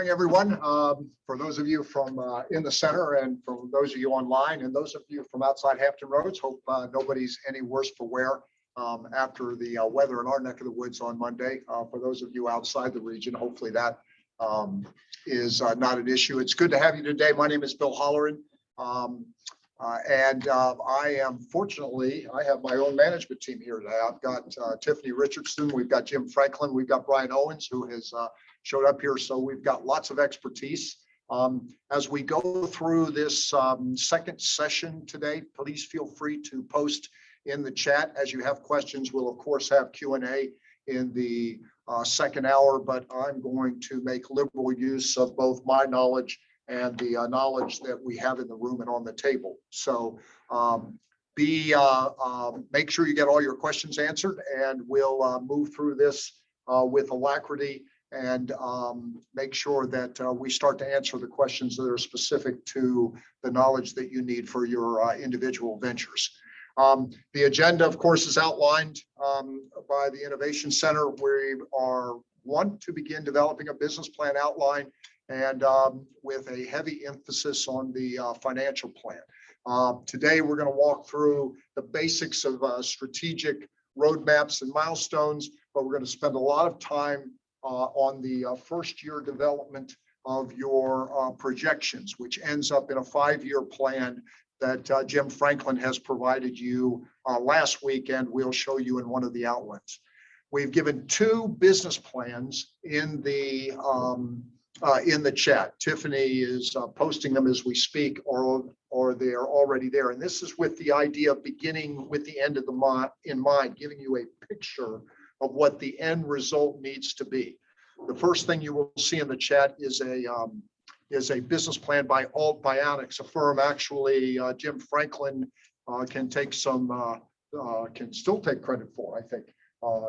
Morning, everyone. For those of you from in the center and for those of you online and those of you from outside Hampton Roads, hope nobody's any worse for wear after the weather in our neck of the woods on Monday. For those of you outside the region, hopefully that is not an issue. It's good to have you today. My name is Bill Holleran. I am fortunately, I have my own management team here today. I've got Tiffany Richardson, we've got Jim Franklin, we've got Brian Owens, who has showed up here. So we've got lots of expertise. As we go through this second session today, please feel free to post in the chat. As you have questions, we'll of course have Q&A in the second hour, but I'm going to make liberal use of both my knowledge and the knowledge that we have in the room and on the table. So make sure you get all your questions answered, and we'll move through this with alacrity and make sure that we start to answer the questions that are specific to the knowledge that you need for your individual ventures. The agenda, of course, is outlined by the Innovation Center. We want to begin developing a business plan outline and with a heavy emphasis on the financial plan. Today, we're going to walk through the basics of strategic roadmaps and milestones, but we're going to spend a lot of time on the first year development of your projections, which ends up in a 5-year plan that Jim Franklin has provided you last week, and we'll show you in one of the outlets. We've given 2 business plans in the chat. Tiffany is posting them as we speak, or they're already there. And this is with the idea of beginning with the end of the month in mind, giving you a picture of what the end result needs to be. The first thing you will see in the chat is a business plan by Alt Bionics, a firm actually Jim Franklin can still take credit for, I think,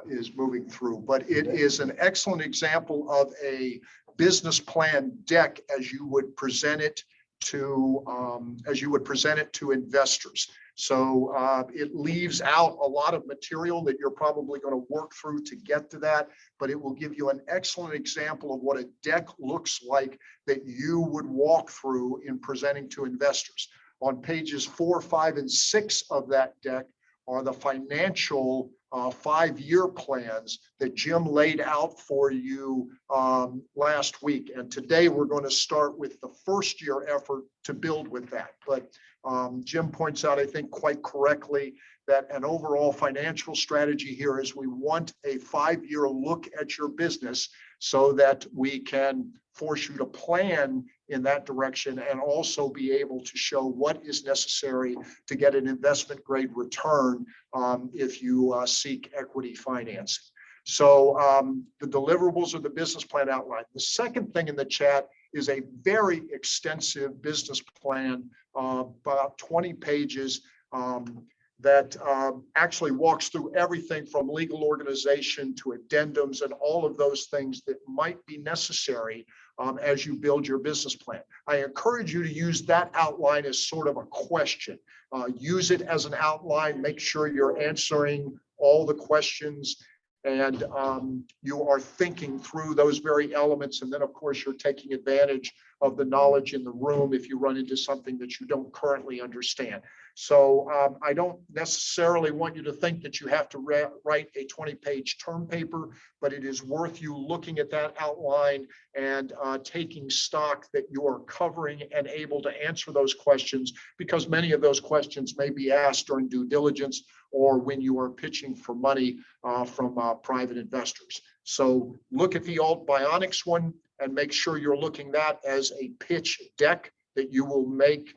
is moving through. But it is an excellent example of a business plan deck as you would present it to investors. So it leaves out a lot of material that you're probably going to work through to get to that, but it will give you an excellent example of what a deck looks like that you would walk through in presenting to investors. On pages 4, 5, and 6 of that deck are the financial 5-year plans that Jim laid out for you last week. And today we're going to start with the first year effort to build with that. But Jim points out, I think quite correctly, that an overall financial strategy here is we want a 5-year look at your business so that we can force you to plan in that direction and also be able to show what is necessary to get an investment grade return if you seek equity financing. So the deliverables of the business plan outline. The second thing in the chat is a very extensive business plan, about 20 pages, that actually walks through everything from legal organization to addendums and all of those things that might be necessary as you build your business plan. I encourage you to use that outline as sort of a question. Use it as an outline, make sure you're answering all the questions and you are thinking through those very elements. And then of course you're taking advantage of the knowledge in the room if you run into something that you don't currently understand. So I don't necessarily want you to think that you have to write a 20-page term paper, but it is worth you looking at that outline and taking stock that you are covering and able to answer those questions, because many of those questions may be asked during due diligence or when you are pitching for money from private investors. So look at the Alt Bionics one and make sure you're looking at that as a pitch deck that you will make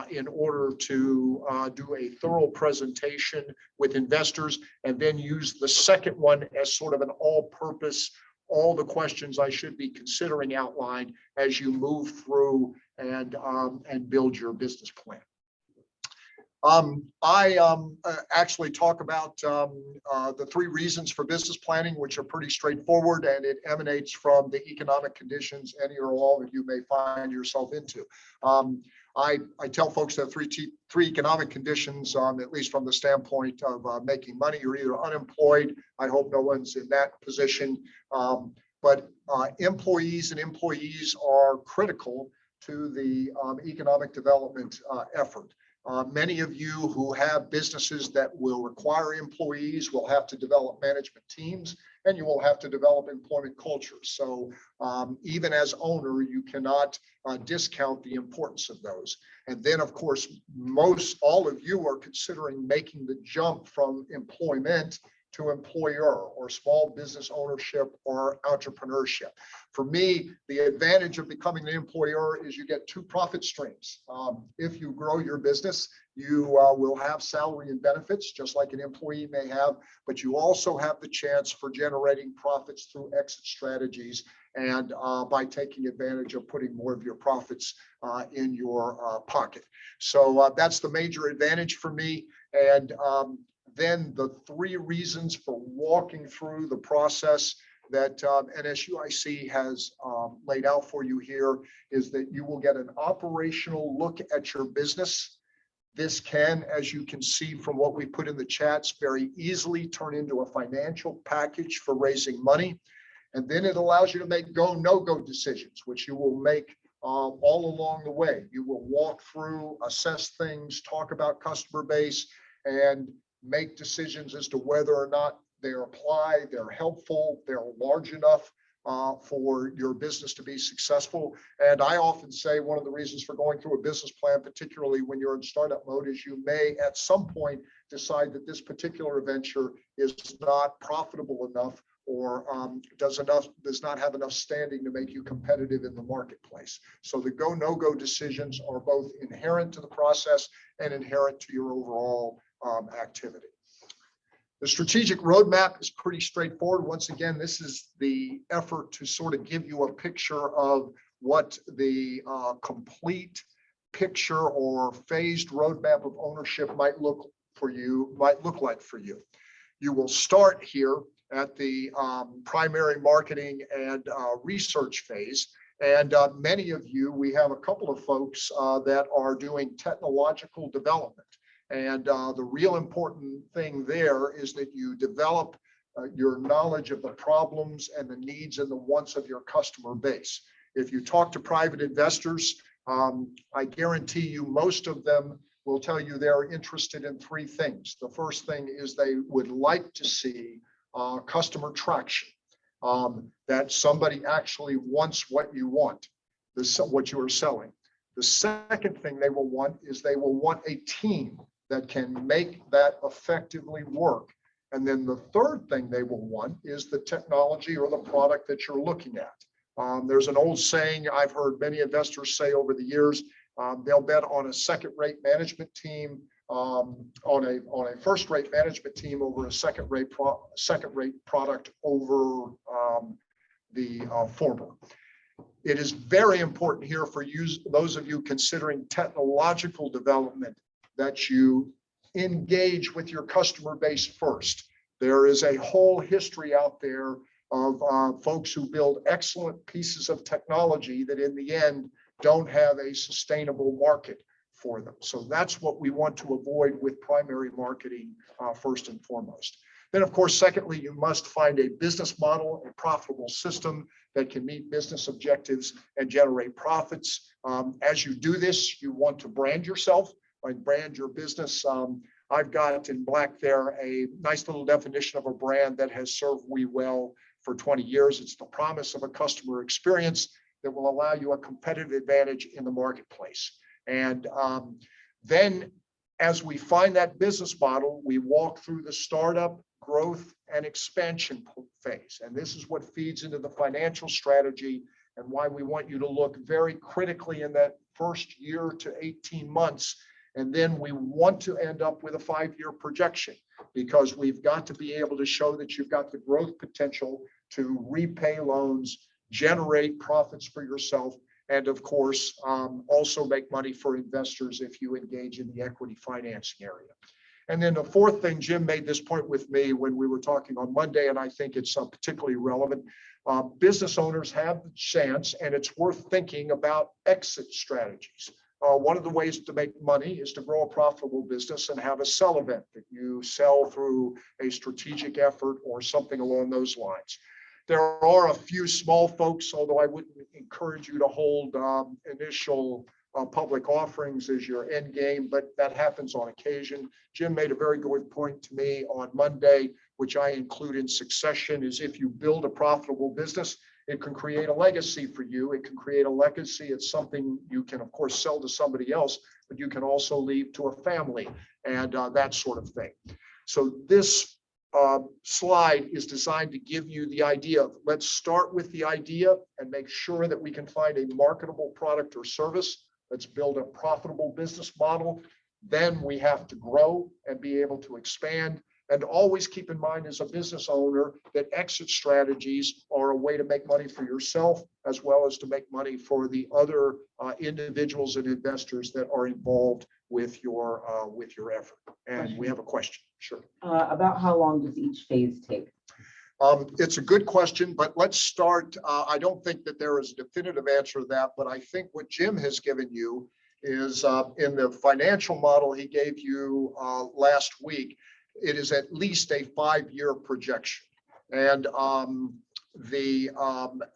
in order to do a thorough presentation with investors, and then use the second one as sort of an all-purpose, all the questions I should be considering outline as you move through and build your business plan. I actually talk about the 3 reasons for business planning, which are pretty straightforward, and it emanates from the economic conditions any or all that you may find yourself into. I tell folks that three economic conditions, at least from the standpoint of making money. You're either unemployed. I hope no one's in that position. but employees are critical to the economic development effort. Many of you who have businesses that will require employees will have to develop management teams, and you will have to develop employment cultures. So even as owner, you cannot discount the importance of those. And then, of course, all of you are considering making the jump from employment to employer or small business ownership or entrepreneurship. For me, the advantage of becoming an employer is you get two profit streams. If you grow your business, you will have salary and benefits, just like an employee may have, but you also have the chance for generating profits through exit strategies and by taking advantage of putting more of your profits in your pocket. So that's the major advantage for me. And then the three reasons for walking through the process that NSUIC has laid out for you here is that you will get an operational look at your business. This can, as you can see from what we put in the chats, very easily turn into a financial package for raising money. And then it allows you to make go, no-go decisions, which you will make all along the way. You will walk through, assess things, talk about customer base, and make decisions as to whether or not they apply, they're helpful, they're large enough for your business to be successful. And I often say one of the reasons for going through a business plan, particularly when you're in startup mode, is you may at some point decide that this particular venture is not profitable enough or does not have enough standing to make you competitive in the marketplace. So the go, no-go decisions are both inherent to the process and inherent to your overall activity. The strategic roadmap is pretty straightforward. Once again, this is the effort to sort of give you a picture of what the complete picture or phased roadmap of ownership might look like for you. You will start here at the primary marketing and research phase. And many of you, we have a couple of folks that are doing technological development. And the real important thing there is that you develop your knowledge of the problems and the needs and the wants of your customer base. If you talk to private investors, I guarantee you most of them will tell you they're interested in three things. The first thing is they would like to see customer traction, that somebody actually wants what you want, what you are selling. The second thing they will want is they will want a team that can make that effectively work. And then the third thing they will want is the technology or the product that you're looking at. There's an old saying I've heard many investors say over the years, they'll bet on a second-rate management team, on a first-rate management team over a second-rate product over the former. It is very important here for you, those of you considering technological development, that you engage with your customer base first. There is a whole history out there of folks who build excellent pieces of technology that in the end don't have a sustainable market for them. So that's what we want to avoid with primary marketing first and foremost. Then, of course, secondly, you must find a business model, a profitable system that can meet business objectives and generate profits. As you do this, you want to brand yourself and brand your business. I've got in black there a nice little definition of a brand that has served we well for 20 years. It's the promise of a customer experience that will allow you a competitive advantage in the marketplace. And then as we find that business model, we walk through the startup, growth, and expansion phase. And this is what feeds into the financial strategy and why we want you to look very critically in that first year to 18 months. And then we want to end up with a 5-year projection, because we've got to be able to show that you've got the growth potential to repay loans, generate profits for yourself, and of course, also make money for investors if you engage in the equity financing area. And then the fourth thing, Jim made this point with me when we were talking on Monday, and I think it's particularly relevant. Business owners have the chance, and it's worth thinking about exit strategies. One of the ways to make money is to grow a profitable business and have a sell event that you sell through a strategic effort or something along those lines. There are a few small folks, although I wouldn't encourage you to hold initial public offerings as your end game, but that happens on occasion. Jim made a very good point to me on Monday, which I include in succession, is if you build a profitable business, it can create a legacy for you. It can create a legacy. It's something you can, of course, sell to somebody else, but you can also leave to a family and that sort of thing. So this slide is designed to give you the idea of, let's start with the idea and make sure that we can find a marketable product or service. Let's build a profitable business model. Then we have to grow and be able to expand. And always keep in mind as a business owner that exit strategies are a way to make money for yourself, as well as to make money for the other individuals and investors that are involved with your effort. And we have a question. Sure. About how long does each phase take? It's a good question, but let's start. I don't think that there is a definitive answer to that, but I think what Jim has given you is in the financial model he gave you last week, it is at least a 5-year projection. And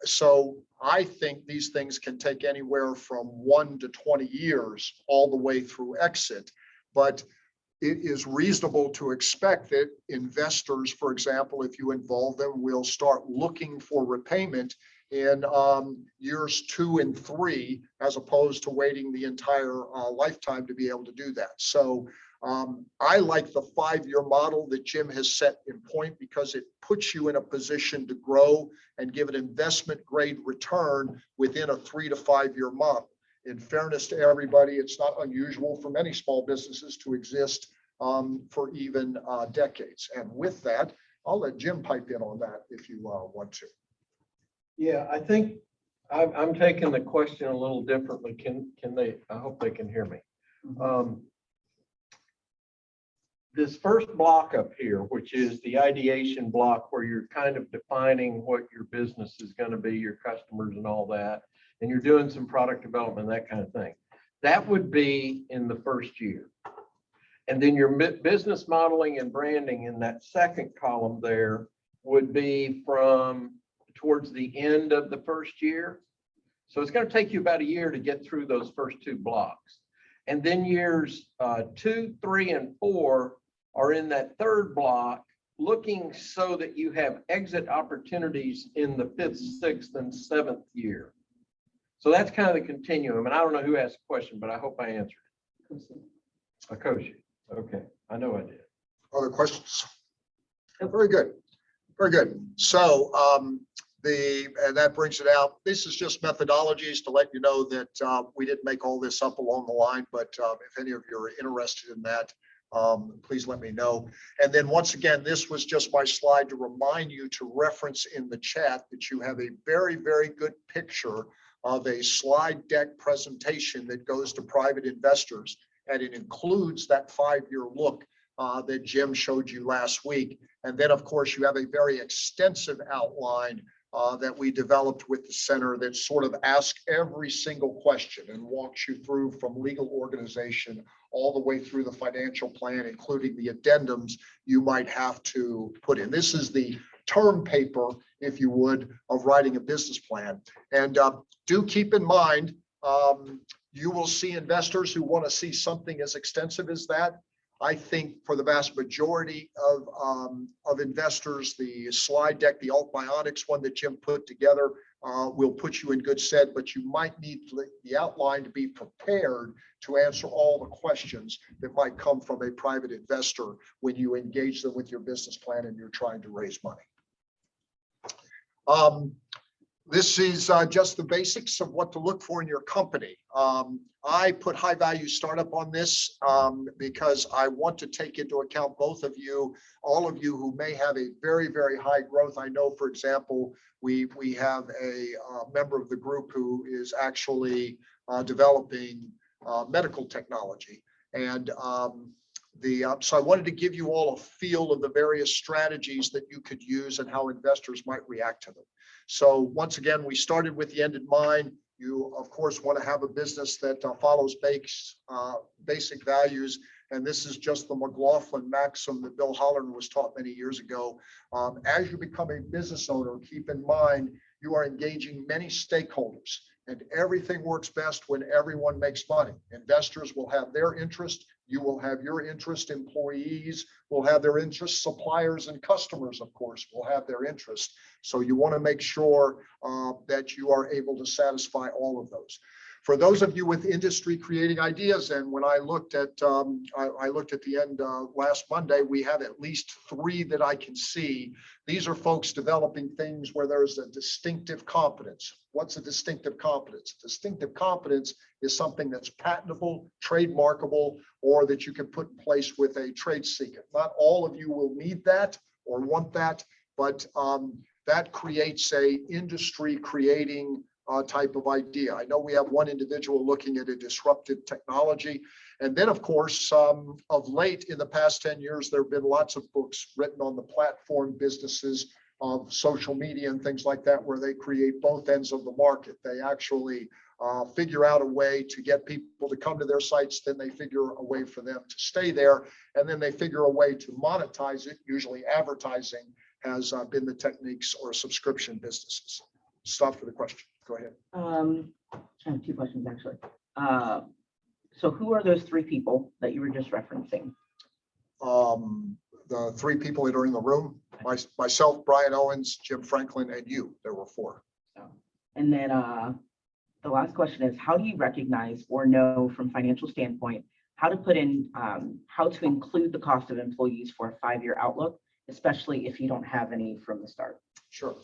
so I think these things can take anywhere from 1 to 20 years all the way through exit. But it is reasonable to expect that investors, for example, if you involve them, will start looking for repayment in years 2 and 3, as opposed to waiting the entire lifetime to be able to do that. So I like the 5-year model that Jim has set in point because it puts you in a position to grow and give an investment grade return within a 3 to 5 year model. In fairness to everybody, it's not unusual for many small businesses to exist for even decades. And with that, I'll let Jim pipe in on that if you want to. Yeah, I think I'm taking the question a little differently. Can they? I hope they can hear me. This first block up here, which is the ideation block, where you're kind of defining what your business is going to be, your customers and all that, and you're doing some product development, that kind of thing. That would be in the first year. And then your business modeling and branding in that second column there would be from towards the end of the first year. So it's going to take you about a year to get through those first 2 blocks. And then years 2, 3, and 4 are in that third block, looking so that you have exit opportunities in the 5th, 6th, and 7th year. So that's kind of the continuum. And I don't know who asked the question, but I hope I answered it. Akoshi. Okay, I know I did. Other questions? Very good. Very good. So and that brings it out. This is just methodologies to let you know that we didn't make all this up along the line, but if any of you are interested in that, please let me know. And then once again, this was just my slide to remind you to reference in the chat that you have a very, very good picture of a slide deck presentation that goes to private investors. And it includes that 5-year look that Jim showed you last week. And then, of course, you have a very extensive outline that we developed with the center that sort of asks every single question and walks you through from legal organization all the way through the financial plan, including the addendums you might have to put in. This is the term paper, if you would, of writing a business plan. And do keep in mind, you will see investors who want to see something as extensive as that. I think for the vast majority of investors, the slide deck, the Alt Bionics one that Jim put together will put you in good stead, but you might need the outline to be prepared to answer all the questions that might come from a private investor when you engage them with your business plan and you're trying to raise money. This is just the basics of what to look for in your company. I put high value startup on this because I want to take into account both of you, all of you who may have a very, very high growth. I know, for example, we have a member of the group who is actually developing medical technology. And so I wanted to give you all a feel of the various strategies that you could use and how investors might react to them. So once again, we started with the end in mind. You, of course, want to have a business that follows basic values and this is just the McLaughlin maxim that Bill Holland was taught many years ago. As you become a business owner, keep in mind you are engaging many stakeholders, and everything works best when everyone makes money. Investors will have their interest, you will have your interest, employees will have their interest, suppliers and customers, of course, will have their interest. So you want to make sure that you are able to satisfy all of those. For those of you with industry creating ideas, and when I looked at the end last Monday, we have at least 3 that I can see. These are folks developing things where there's a distinctive competence. What's a distinctive competence? Distinctive competence is something that's patentable, trademarkable, or that you can put in place with a trade secret. Not all of you will need that or want that, but that creates a industry creating type of idea. I know we have one individual looking at a disruptive technology. And then, of course, of late in the past 10 years, there have been lots of books written on the platform businesses of social media and things like that, where they create both ends of the market. They actually figure out a way to get people to come to their sites, then they figure a way for them to stay there, and then they figure a way to monetize it. Usually advertising has been the techniques or subscription businesses. Stop for the question. Go ahead. I have 2 questions actually. So who are those 3 people that you were just referencing? The 3 people that are in the room, myself, Brian Owens, Jim Franklin, and you. There were 4. And then the last question is, how do you recognize or know from financial standpoint how to put in, how to include the cost of employees for a 5-year outlook, especially if you don't have any from the start? Sure.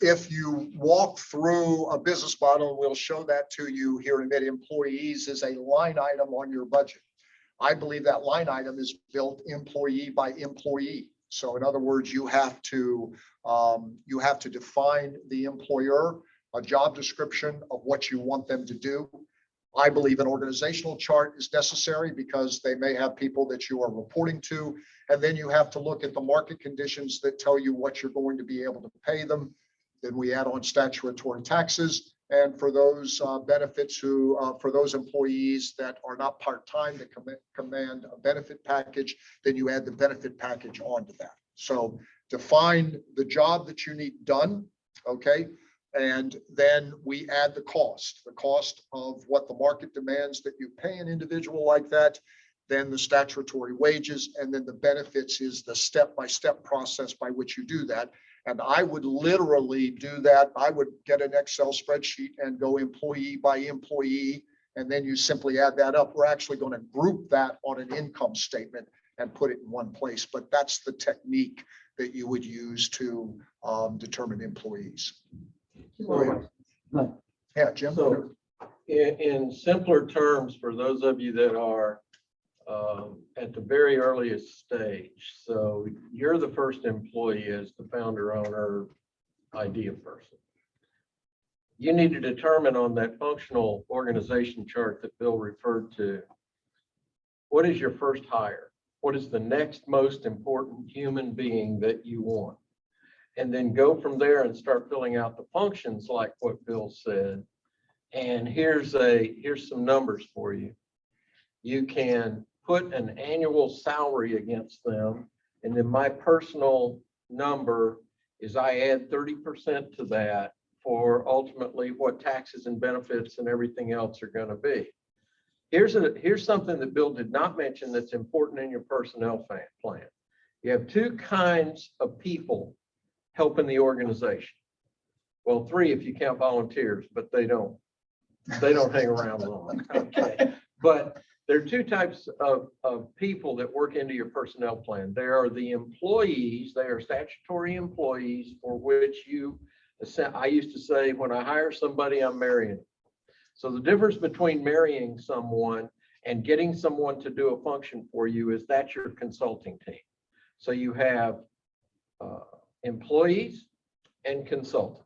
If you walk through a business model, and we'll show that to you here in a minute, employees is a line item on your budget. I believe that line item is built employee by employee. So in other words, you have to define the employer, a job description of what you want them to do. I believe an organizational chart is necessary because they may have people that you are reporting to. And then you have to look at the market conditions that tell you what you're going to be able to pay them. Then we add on statutory taxes. And for those benefits for those employees that are not part-time that command a benefit package, then you add the benefit package onto that. So define the job that you need done, okay? And then we add the cost of what the market demands that you pay an individual like that, then the statutory wages, and then the benefits is the step-by-step process by which you do that. And I would literally do that. I would get an Excel spreadsheet and go employee by employee, and then you simply add that up. We're actually going to group that on an income statement and put it in one place. But that's the technique that you would use to determine employees. Go ahead. Yeah, Jim. So in simpler terms, for those of you that are at the very earliest stage, so you're the first employee as the founder, owner, idea person. You need to determine on that functional organization chart that Bill referred to, what is your first hire? What is the next most important human being that you want? And then go from there and start filling out the functions like what Bill said. And here's some numbers for you. You can put an annual salary against them. And then my personal number is I add 30% to that for ultimately what taxes and benefits and everything else are going to be. Here's something that Bill did not mention that's important in your personnel plan. You have 2 kinds of people helping the organization. Well, 3 if you count volunteers, but they don't hang around long. Okay. But there are 2 types of people that work into your personnel plan. There are the employees, they are statutory employees for which I used to say, when I hire somebody, I'm marrying them. So the difference between marrying someone and getting someone to do a function for you is that's your consulting team. So you have employees and consultants.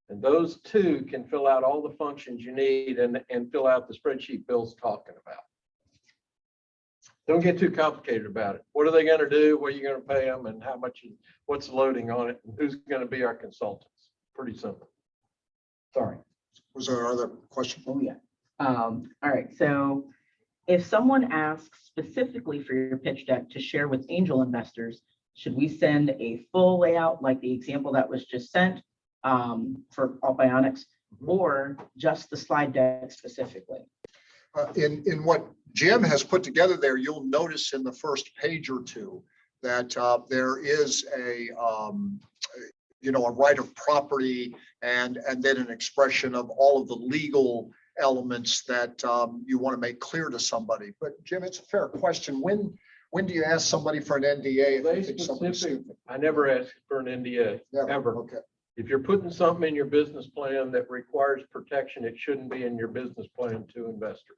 And those 2 can fill out all the functions you need and fill out the spreadsheet Bill's talking about. Don't get too complicated about it. What are they going to do? What are you going to pay them? And how much? What's the loading on it? And who's going to be our consultants? Pretty simple. Sorry. Was there other question? Oh yeah. All right. So If someone asks specifically for your pitch deck to share with angel investors, should we send a full layout like the example that was just sent for All Bionics, or just the slide deck specifically? In what Jim has put together there, you'll notice in the first page or two that there is a right of property and then an expression of all of the legal elements that you want to make clear to somebody. But Jim, it's a fair question. When do you ask somebody for an NDA? If you think somebody's stupid? I never ask for an NDA, Never. ever. Okay. If you're putting something in your business plan that requires protection, it shouldn't be in your business plan to investors.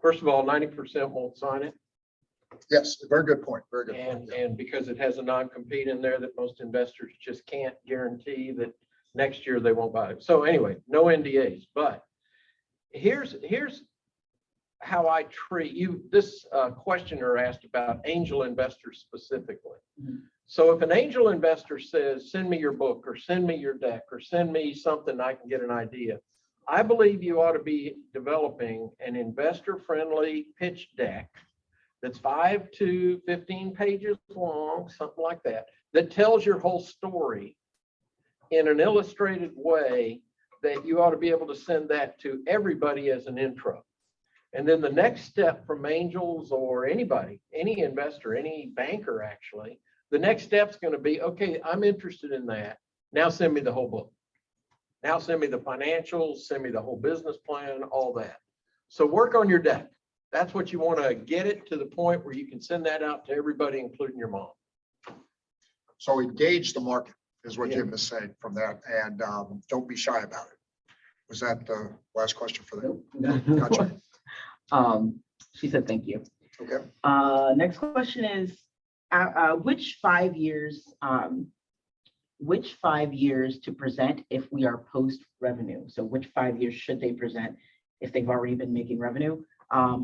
First of all, 90% won't sign it. Yes, very good point. Very good point. And because it has a non-compete in there that most investors just can't guarantee that next year they won't buy it. So anyway, no NDAs, but here's how I treat you. This questioner asked about angel investors specifically. Mhm. So if an angel investor says, send me your book or send me your deck or send me something I can get an idea, I believe you ought to be developing an investor-friendly pitch deck that's 5 to 15 pages long, something like that, that tells your whole story in an illustrated way that you ought to be able to send that to everybody as an intro. And then the next step from angels or anybody, any investor, any banker actually, the next step's going to be, okay, I'm interested in that. Now send me the whole book. Now send me the financials, send me the whole business plan, all that. So work on your deck. That's what you want to get it to the point where you can send that out to everybody, including your mom. So engage the market is what Yeah. Jim is saying from that, and don't be shy about it. Was that the last question for them? Gotcha. She said, thank you. Okay. Next question is, which 5 years to present if we are post revenue? So which 5 years should they present if they've already been making revenue?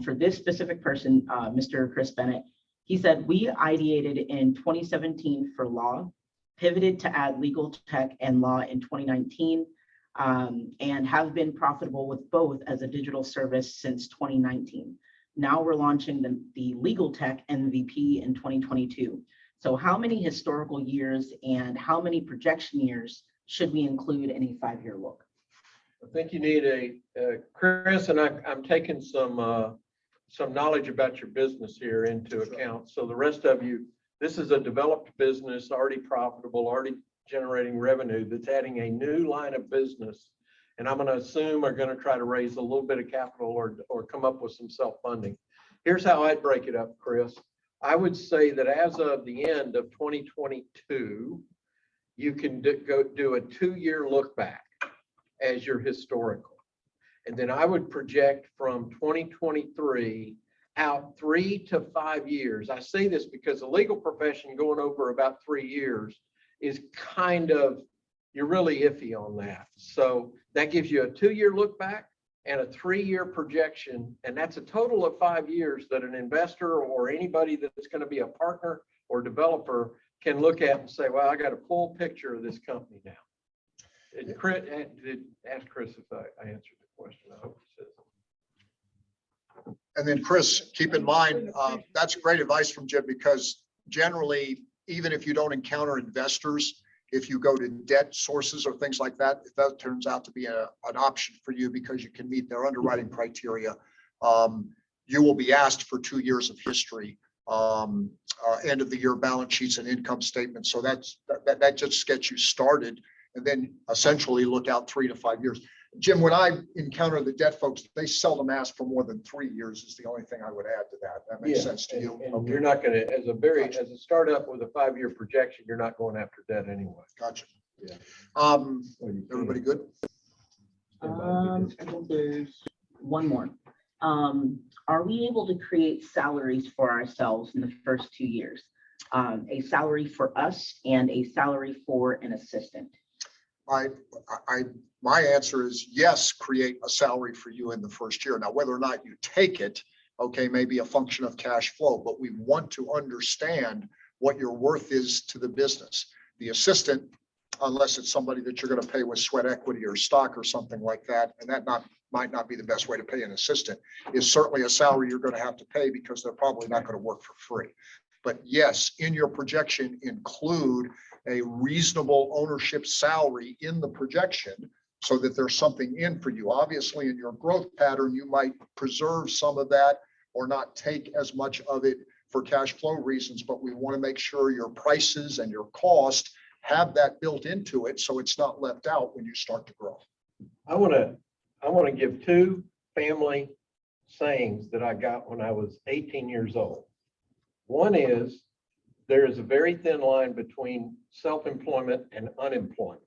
For this specific person, Mr. Chris Bennett, he said, we ideated in 2017 for law, pivoted to add legal tech and law in 2019, and have been profitable with both as a digital service since 2019. Now we're launching the legal tech MVP in 2022. So how many historical years and how many projection years should we include in a 5-year look? I think you need Chris, and I'm taking some knowledge about your business here into account. So the rest of you, this is a developed business, already profitable, already generating revenue, that's adding a new line of business. And I'm going to assume are going to try to raise a little bit of capital or come up with some self-funding. Here's how I'd break it up, Chris. I would say that as of the end of 2022, you can go do a 2-year look back as your historical. And then I would project from 2023 out 3 to 5 years. I say this because the legal profession going over about 3 years is kind of, you're really iffy on that. So that gives you a 2-year look back and a 3-year projection. And that's a total of 5 years that an investor or anybody that's going to be a partner or developer can look at and say, well, I got a full picture of this company now. Ask Chris if I answered the question. I hope he says. And then Chris, keep in mind, that's great advice from Jim, because generally, even if you don't encounter investors, if you go to debt sources or things like that, if that turns out to be an option for you because you can meet their underwriting criteria, you will be asked for 2 years of history, end of the year balance sheets and income statements. So that just gets you started, and then essentially look out 3 to 5 years. Jim, when I encounter the debt folks, they seldom ask for more than 3 years is the only thing I would add to that. That makes sense to you. And Okay. you're not going to, as a startup with a 5-year projection, you're not going after debt anyway. Gotcha. Yeah. Everybody good? I think there's one more. Are we able to create salaries for ourselves in the first 2 years? A salary for us and a salary for an assistant? My answer is yes, create a salary for you in the first year. Now, whether or not you take it, okay, may be a function of cash flow, but we want to understand what your worth is to the business. The assistant, unless it's somebody that you're going to pay with sweat equity or stock or something like that. And that might not be the best way to pay an assistant, is certainly a salary you're going to have to pay because they're probably not going to work for free. But yes, in your projection, include a reasonable ownership salary in the projection so that there's something in for you. Obviously, in your growth pattern, you might preserve some of that or not take as much of it for cash flow reasons, but we want to make sure your prices and your cost have that built into it so it's not left out when you start to grow. I want to give two family sayings that I got when I was 18 years old. One is, there is a very thin line between self-employment and unemployment,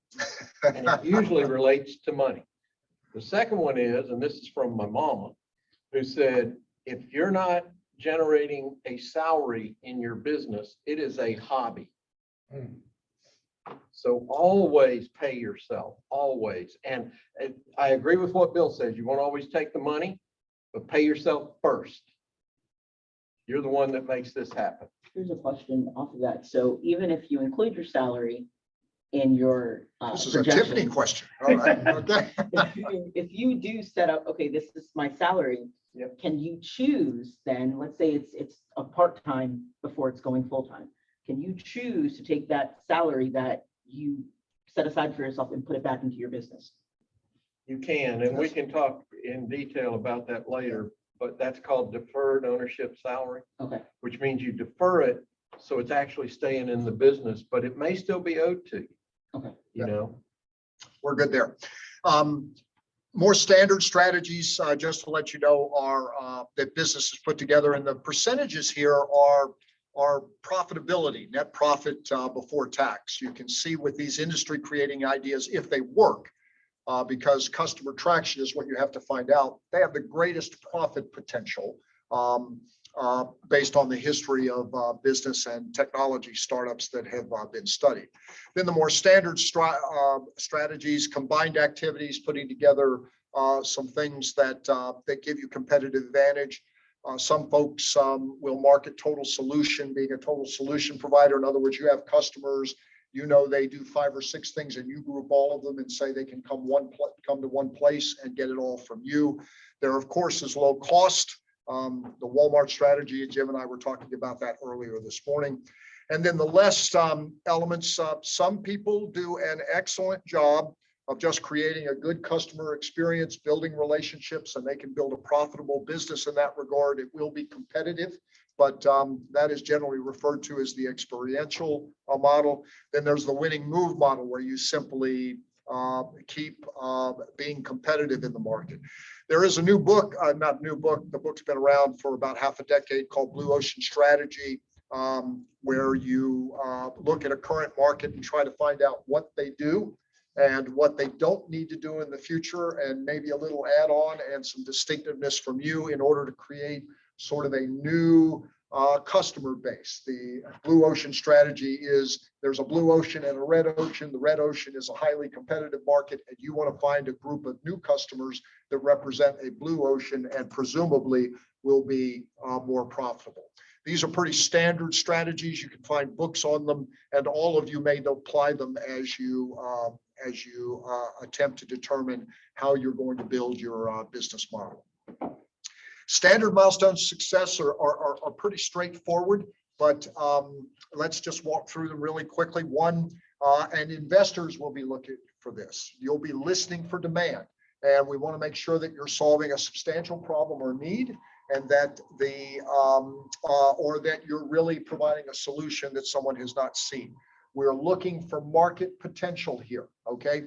and it usually relates to money. The second one is, and this is from my mama, who said, if you're not generating a salary in your business, it is a hobby. So always pay yourself, always. And I agree with what Bill says. You won't always take the money, but pay yourself first. You're the one that makes this happen. Here's a question off of that. So even if you include your salary in your This is a Tiffany question. All right. Okay. if you do set up, okay, this is my salary, Yep. Can you choose then, let's say it's a part-time before it's going full-time. Can you choose to take that salary that you set aside for yourself and put it back into your business? You can, and we can talk in detail about that later, but that's called deferred ownership salary, Okay. which means you defer it so it's actually staying in the business, but it may still be owed to you. Okay. You know, We're good there. More standard strategies, just to let you know, are that businesses put together, and the percentages here are profitability, net profit before tax. You can see with these industry creating ideas, if they work, because customer traction is what you have to find out. They have the greatest profit potential based on the history of business and technology startups that have been studied. Then the more standard strategies, combined activities, putting together some things that give you competitive advantage. Some folks will market total solution, being a total solution provider. In other words, you have customers, you know, they do 5 or 6 things and you group all of them and say they can come to one place and get it all from you. There, of course, is low cost. The Walmart strategy, and Jim and I were talking about that earlier this morning. And then the less elements, some people do an excellent job of just creating a good customer experience, building relationships, and they can build a profitable business in that regard. It will be competitive, but that is generally referred to as the experiential model. Then there's the winning move model, where you simply keep being competitive in the market. There is a new book, not a new book, the book's been around for about half a decade, called Blue Ocean Strategy, where you look at a current market and try to find out what they do and what they don't need to do in the future, and maybe a little add-on and some distinctiveness from you in order to create sort of a new customer base. The Blue Ocean Strategy is, there's a blue ocean and a red ocean. The red ocean is a highly competitive market, and you want to find a group of new customers that represent a blue ocean and presumably will be more profitable. These are pretty standard strategies. You can find books on them, and all of you may apply them as you attempt to determine how you're going to build your business model. Standard milestones of success are pretty straightforward, but let's just walk through them really quickly. One, and investors will be looking for this. You'll be listening for demand, and we want to make sure that you're solving a substantial problem or need, and that or that you're really providing a solution that someone has not seen. We're looking for market potential here, okay?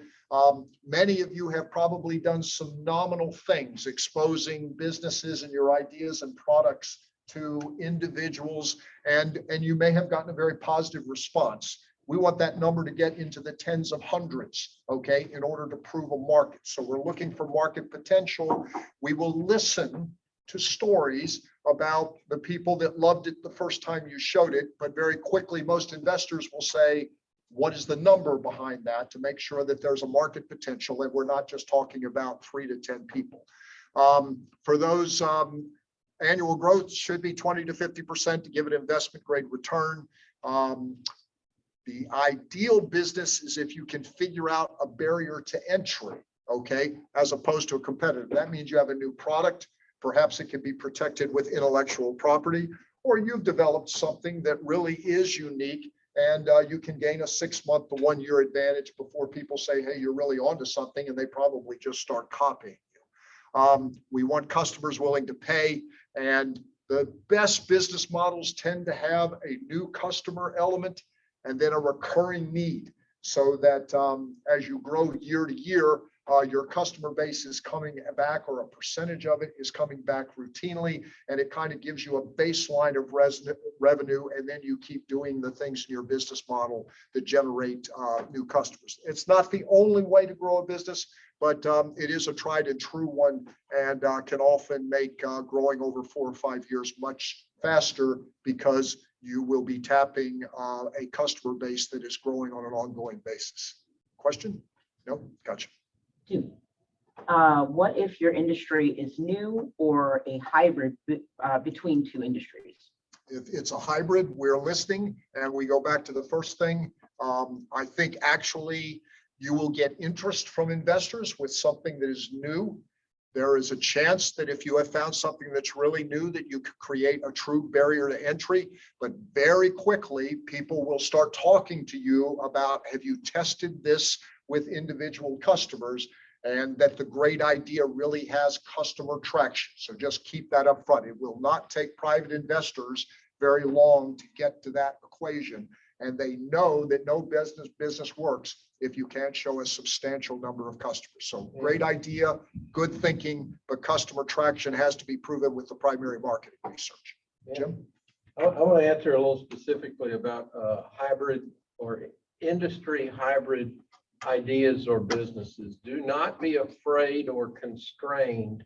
Many of you have probably done some nominal things, exposing businesses and your ideas and products to individuals, and you may have gotten a very positive response. We want that number to get into the tens of hundreds, okay, in order to prove a market. So we're looking for market potential. We will listen to stories about the people that loved it the first time you showed it, but very quickly, most investors will say, what is the number behind that, to make sure that there's a market potential and we're not just talking about 3 to 10 people. For those, annual growth should be 20 to 50% to give it investment grade return. The ideal business is if you can figure out a barrier to entry, okay, as opposed to a competitor. That means you have a new product. Perhaps it can be protected with intellectual property, or you've developed something that really is unique, and you can gain a 6-month to 1-year advantage before people say, hey, you're really onto something, and they probably just start copying you. We want customers willing to pay, and the best business models tend to have a new customer element and then a recurring need, so that as you grow year to year, your customer base is coming back, or a percentage of it is coming back routinely, and it kind of gives you a baseline of revenue, and then you keep doing the things in your business model that generate new customers. It's not the only way to grow a business, but it is a tried and true one, and can often make growing over 4 or 5 years much faster, because you will be tapping a customer base that is growing on an ongoing basis. Question? No? Gotcha. 2. What if your industry is new or a hybrid between 2 industries? If it's a hybrid, we're listening, and we go back to the first thing. I think actually you will get interest from investors with something that is new. There is a chance that if you have found something that's really new, that you could create a true barrier to entry, but very quickly people will start talking to you about, have you tested this with individual customers, and that the great idea really has customer traction. So just keep that up front. It will not take private investors very long to get to that equation. And they know that no business works if you can't show a substantial number of customers. So great idea, good thinking, but customer traction has to be proven with the primary marketing research. Jim? I want to answer a little specifically about hybrid or industry hybrid ideas or businesses. Do not be afraid or constrained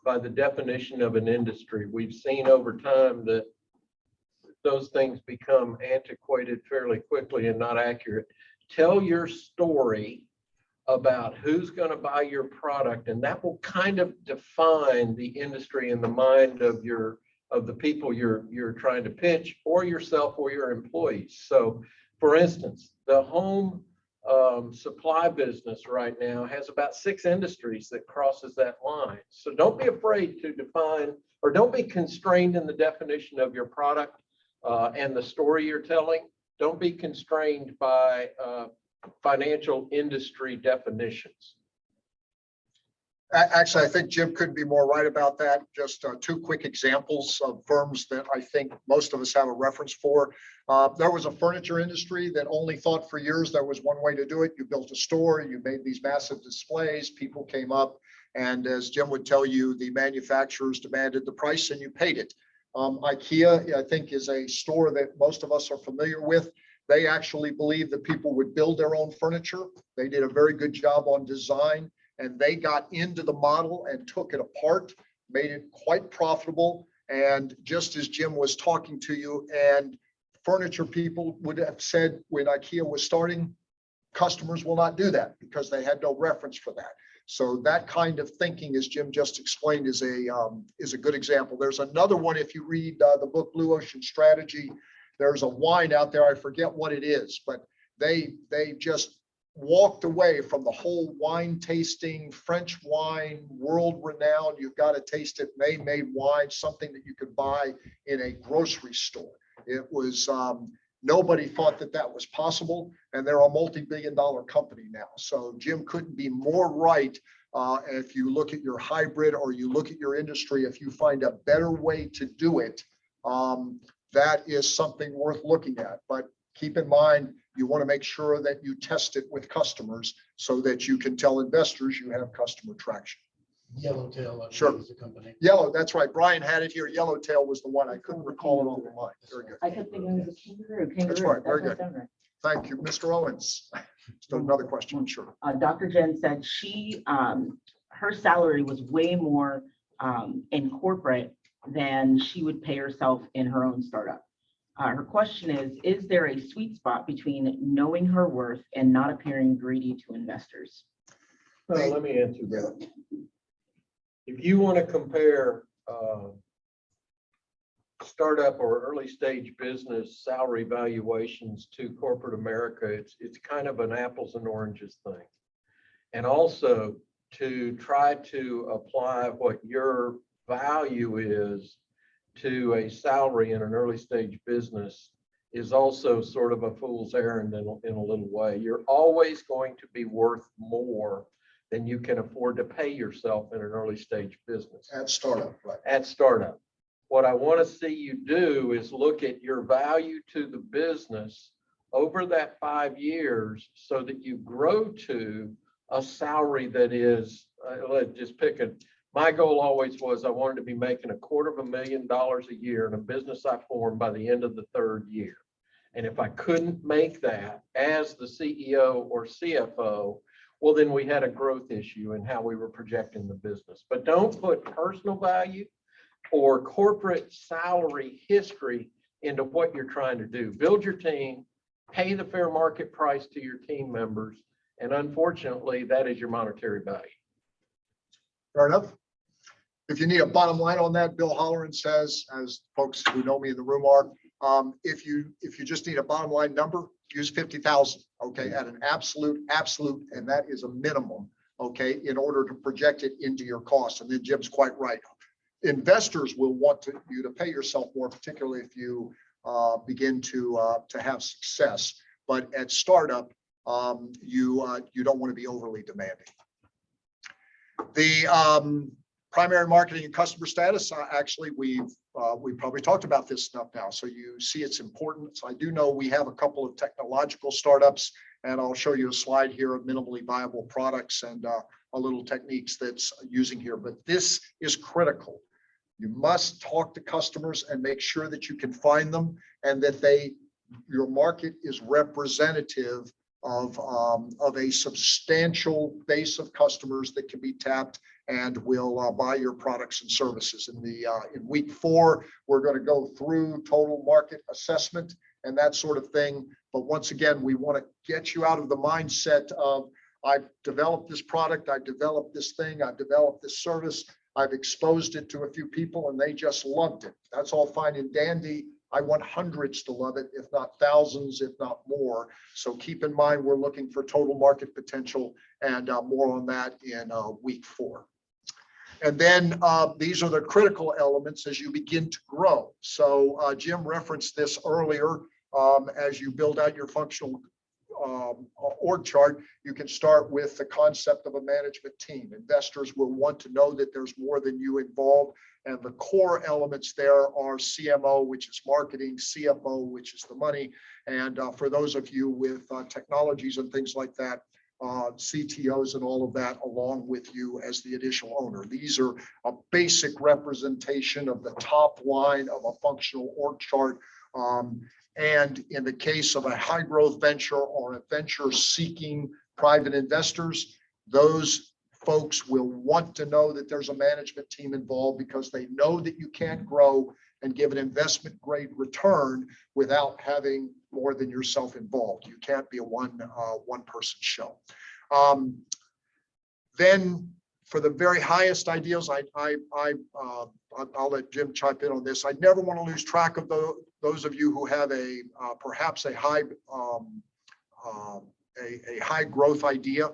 by the definition of an industry. We've seen over time that those things become antiquated fairly quickly and not accurate. Tell your story about who's going to buy your product, and that will kind of define the industry in the mind of the people you're trying to pitch, or yourself or your employees. So for instance, the home supply business right now has about 6 industries that crosses that line. So don't be afraid to define, or don't be constrained in the definition of your product and the story you're telling. Don't be constrained by financial industry definitions. Actually, I think Jim couldn't be more right about that. Just 2 quick examples of firms that I think most of us have a reference for. There was a furniture industry that only thought for years there was one way to do it. You built a store, you made these massive displays, people came up, and as Jim would tell you, the manufacturers demanded the price and you paid it. IKEA, I think, is a store that most of us are familiar with. They actually believed that people would build their own furniture. They did a very good job on design, and they got into the model and took it apart, made it quite profitable. And just as Jim was talking to you, and furniture people would have said when IKEA was starting, customers will not do that because they had no reference for that. So that kind of thinking, as Jim just explained, is a good example. There's another one. If you read the book Blue Ocean Strategy, there's a wine out there. I forget what it is, but they just walked away from the whole wine tasting, French wine, world renowned. You've got to taste it. They made wine something that you could buy in a grocery store. It was nobody thought that that was possible, and they're a multi-billion-dollar company now. So Jim couldn't be more right. If you look at your hybrid or you look at your industry, if you find a better way to do it, that is something worth looking at. But keep in mind, you want to make sure that you test it with customers so that you can tell investors you have customer traction. Yellowtail, Sure. is the company. Yellow, that's right. Brian had it here. Yellowtail was the one. I couldn't recall it on the line. Very good. I kept thinking it was a kangaroo. That's right. Very That's good. what I Thank you. Mr. Owens. Still another question, I'm sure. Dr. Jen said her salary was way more in corporate than she would pay herself in her own startup. Her question is there a sweet spot between knowing her worth and not appearing greedy to investors? Well, let me answer that. If you want to compare startup or early stage business salary valuations to corporate America, it's kind of an apples and oranges thing. And also to try to apply what your value is to a salary in an early stage business is also sort of a fool's errand in a little way. You're always going to be worth more than you can afford to pay yourself in an early stage business. At startup, right? At startup. What I want to see you do is look at your value to the business over that 5 years so that you grow to a salary that is, let's just pick it. My goal always was I wanted to be making $250,000 a year in a business I formed by the end of the 3rd year. And if I couldn't make that as the CEO or CFO, well, then we had a growth issue in how we were projecting the business. But don't put personal value or corporate salary history into what you're trying to do. Build your team, pay the fair market price to your team members, and unfortunately, that is your monetary value. Fair enough. If you need a bottom line on that, Bill Holleran says, as folks who know me in the room are, if you just need a bottom line number, use 50,000, okay, at an absolute, and that is a minimum, okay, in order to project it into your costs. And then Jim's quite right. Investors will want you to pay yourself more, particularly if you begin to have success. But at startup, you don't want to be overly demanding. The primary marketing and customer status, actually, we've probably talked about this stuff now, so you see its importance. I do know we have a couple of technological startups, and I'll show you a slide here of minimally viable products and a little techniques that's using here, but this is critical. You must talk to customers and make sure that you can find them and that your market is representative of a substantial base of customers that can be tapped and will buy your products and services. In week 4, we're going to go through total market assessment and that sort of thing. But once again, we want to get you out of the mindset of, I've developed this product, I've developed this thing, I've developed this service, I've exposed it to a few people and they just loved it. That's all fine and dandy. I want hundreds to love it, if not thousands, if not more. So keep in mind, we're looking for total market potential, and more on that in week 4. And then these are the critical elements as you begin to grow. So Jim referenced this earlier. As you build out your functional org chart, you can start with the concept of a management team. Investors will want to know that there's more than you involved. And the core elements there are CMO, which is marketing, CFO, which is the money. And for those of you with technologies and things like that, CTOs and all of that along with you as the additional owner. These are a basic representation of the top line of a functional org chart. And in the case of a high growth venture or a venture seeking private investors, those folks will want to know that there's a management team involved because they know that you can't grow and give an investment grade return without having more than yourself involved. You can't be a one person show. Then for the very highest ideals, I'll let Jim chime in on this. I never want to lose track of those of you who have perhaps a high growth idea.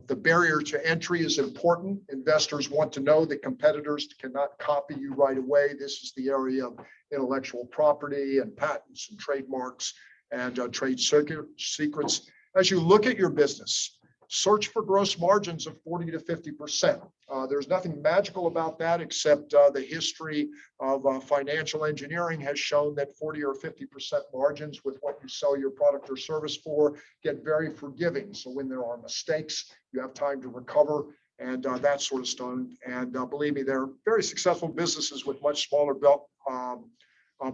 The barrier to entry is important. Investors want to know that competitors cannot copy you right away. This is the area of intellectual property and patents and trademarks and trade secrets. As you look at your business, search for gross margins of 40 to 50%. There's nothing magical about that except the history of financial engineering has shown that 40 or 50% margins with what you sell your product or service for get very forgiving. So when there are mistakes, you have time to recover and that sort of stuff. And believe me, there are very successful businesses with much smaller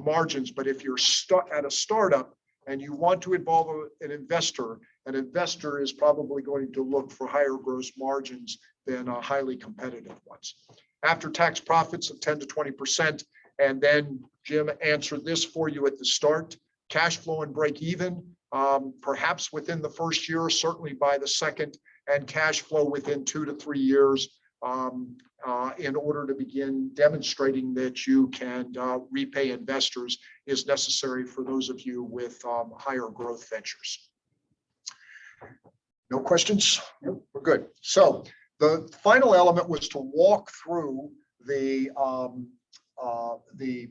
margins. But if you're stuck at a startup and you want to involve an investor is probably going to look for higher gross margins than highly competitive ones. After-tax profits of 10 to 20%. And then Jim answered this for you at the start. Cash flow and break even, perhaps within the first year, certainly by the second, and cash flow within 2 to 3 years in order to begin demonstrating that you can repay investors is necessary for those of you with higher growth ventures. No questions? Nope. We're good. So the final element was to walk through the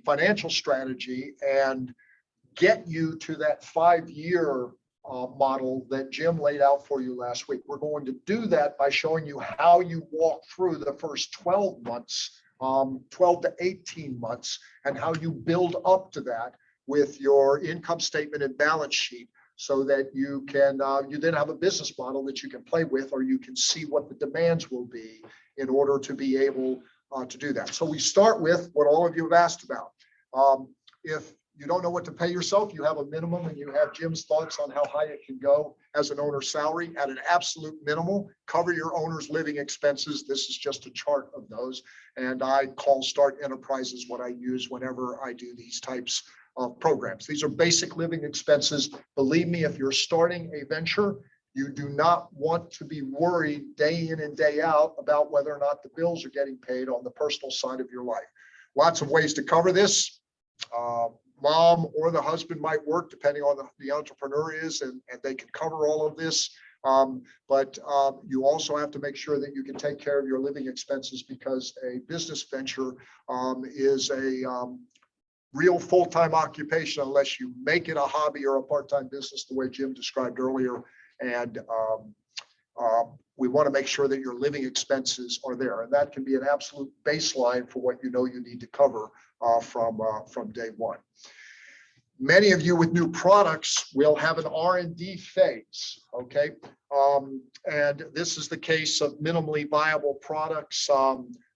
financial strategy and get you to that 5-year model that Jim laid out for you last week. We're going to do that by showing you how you walk through the first 12 months, 12 to 18 months, and how you build up to that with your income statement and balance sheet, so that you can you then have a business model that you can play with, or you can see what the demands will be in order to be able to do that. So we start with what all of you have asked about. If you don't know what to pay yourself, you have a minimum, and you have Jim's thoughts on how high it can go as an owner's salary. At an absolute minimal, cover your owner's living expenses. This is just a chart of those. And I call Start Enterprises what I use whenever I do these types of programs. These are basic living expenses. Believe me, if you're starting a venture, you do not want to be worried day in and day out about whether or not the bills are getting paid on the personal side of your life. Lots of ways to cover this. Mom or the husband might work, depending on the entrepreneur is, and they can cover all of this. But you also have to make sure that you can take care of your living expenses, because a business venture is a real full-time occupation unless you make it a hobby or a part-time business, the way Jim described earlier. And we want to make sure that your living expenses are there, and that can be an absolute baseline for what you know you need to cover from day one. Many of you with new products will have an R&D phase, okay? And this is the case of minimally viable products,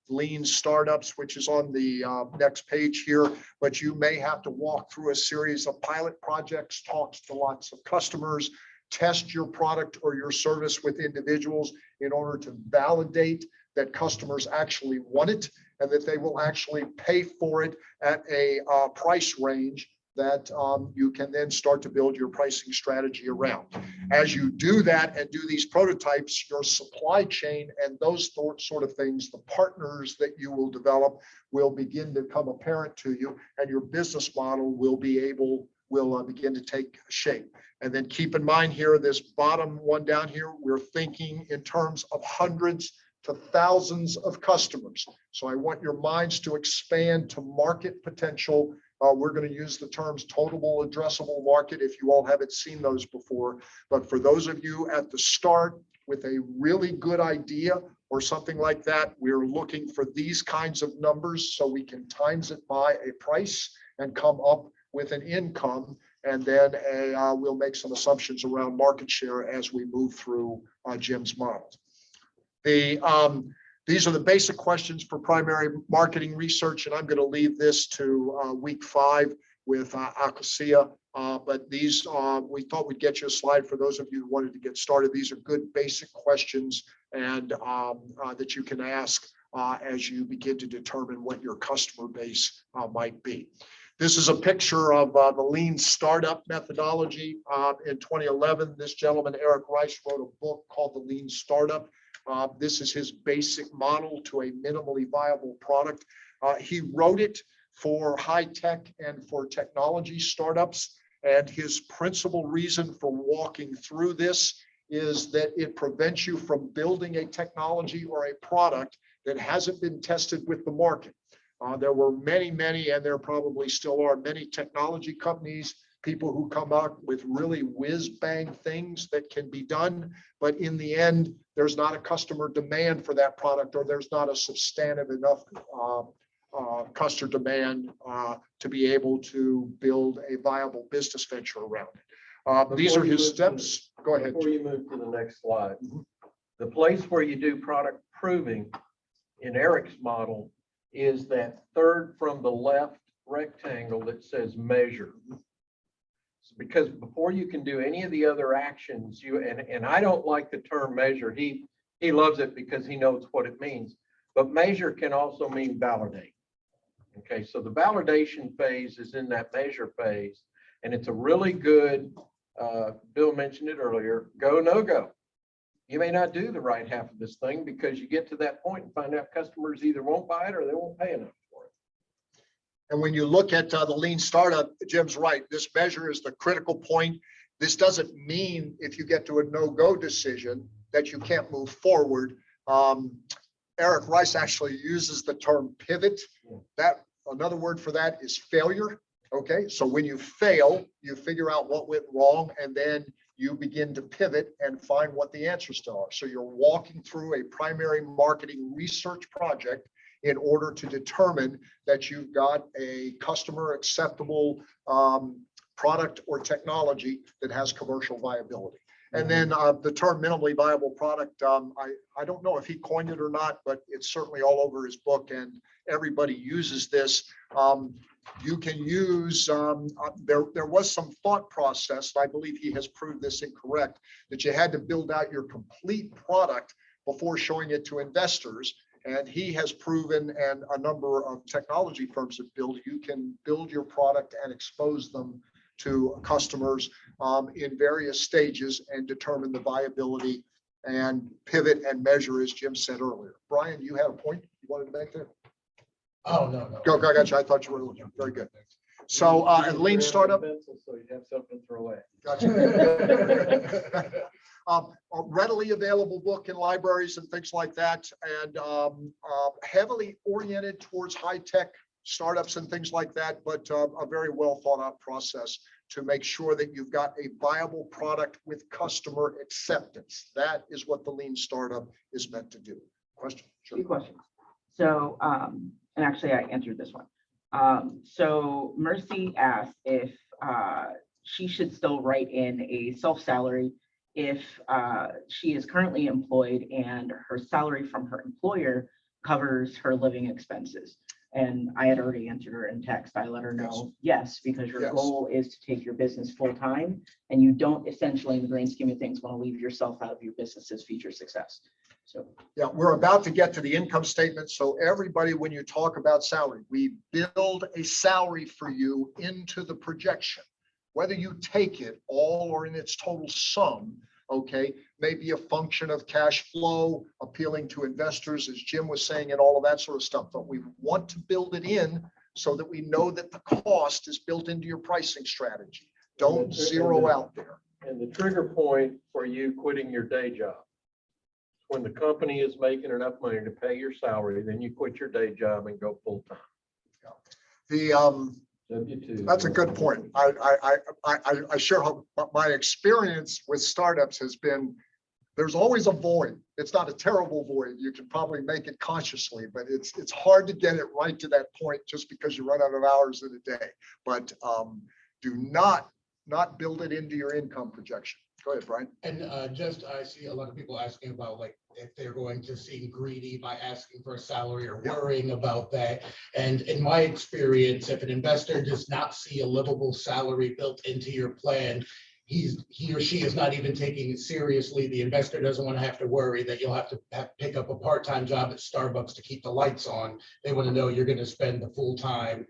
lean startups, which is on the next page here, but you may have to walk through a series of pilot projects, talks to lots of customers, test your product or your service with individuals in order to validate that customers actually want it and that they will actually pay for it at a price range that you can then start to build your pricing strategy around. As you do that and do these prototypes, your supply chain and those sort of things, the partners that you will develop will begin to become apparent to you, and your business model will begin to take shape. And then keep in mind here, this bottom one down here, we're thinking in terms of hundreds to thousands of customers. So I want your minds to expand to market potential. We're going to use the terms total addressable market if you all haven't seen those before. But for those of you at the start with a really good idea or something like that, we're looking for these kinds of numbers so we can times it by a price and come up with an income. And then we'll make some assumptions around market share as we move through Jim's model. These are the basic questions for primary marketing research, and I'm going to leave this to week 5 with Acacia. But these, we thought we'd get you a slide for those of you who wanted to get started. These are good basic questions and that you can ask as you begin to determine what your customer base might be. This is a picture of the lean startup methodology. In 2011, this gentleman, Eric Rice, wrote a book called The Lean Startup. This is his basic model to a minimally viable product. He wrote it for high tech and for technology startups. And his principal reason for walking through this is that it prevents you from building a technology or a product that hasn't been tested with the market. There were many, and there probably still are many technology companies, people who come up with really whiz-bang things that can be done, but in the end, there's not a customer demand for that product, or there's not a substantive enough customer demand to be able to build a viable business venture around it. These are his steps. Go ahead. Before you move to the next slide, the place where you do product proving in Eric's model is that third from the left rectangle that says measure. Because before you can do any of the other actions, and I don't like the term measure. He loves it because he knows what it means. But measure can also mean validate. Okay, so the validation phase is in that measure phase, and it's a really good, Bill mentioned it earlier, go, no go. you may not do the right half of this thing because you get to that point and find out customers either won't buy it or they won't pay enough for it. And when you look at the lean startup, Jim's right. This measure is the critical point. This doesn't mean if you get to a no-go decision that you can't move forward. Eric Rice actually uses the term pivot. That another word for that is failure. Okay, so when you fail, you figure out what went wrong, and then you begin to pivot and find what the answers to are. So you're walking through a primary marketing research project in order to determine that you've got a customer acceptable product or technology that has commercial viability. And then the term minimally viable product, I don't know if he coined it or not, but it's certainly all over his book and everybody uses this. You can use, there was some thought process, I believe he has proved this incorrect, that you had to build out your complete product before showing it to investors. And he has proven, and a number of technology firms have built, you can build your product and expose them to customers in various stages and determine the viability and pivot and measure, as Jim said earlier. Brian, you had a point you wanted to make there? Oh, no. Go, I got you. I thought you were very good. So, and lean startup. So you have something to throw away. Gotcha. A readily available book in libraries and things like that, and heavily oriented towards high-tech startups and things like that, but a very well thought out process to make sure that you've got a viable product with customer acceptance. That is what the lean startup is meant to do. Question? Sure. Two questions. So, and actually I answered this one. So Mercy asked if she should still write in a self-salary if she is currently employed and her salary from her employer covers her living expenses. And I had already answered her in text. I let her know, yes, because your goal is to take your business full time, and you don't essentially, in the grand scheme of things, want to leave yourself out of your business's future success. So yeah, we're about to get to the income statement. So everybody, when you talk about salary, we build a salary for you into the projection. Whether you take it all or in its total sum, okay, may be a function of cash flow, appealing to investors, as Jim was saying, and all of that sort of stuff. But we want to build it in so that we know that the cost is built into your pricing strategy. Don't zero out there. And the trigger point for you quitting your day job, when the company is making enough money to pay your salary, then you quit your day job and go full time. The W-2. That's a good point. I share how my experience with startups has been, there's always a void. It's not a terrible void. You can probably make it consciously, but it's hard to get it right to that point just because you run out of hours in a day. But do not build it into your income projection. Go ahead, Brian. And I see a lot of people asking about like if they're going to seem greedy by asking for a salary or worrying about that. And in my experience, if an investor does not see a livable salary built into your plan, he or she is not even taking it seriously. The investor doesn't want to have to worry that you'll have to pick up a part-time job at Starbucks to keep the lights on. They want to know you're going to spend the full time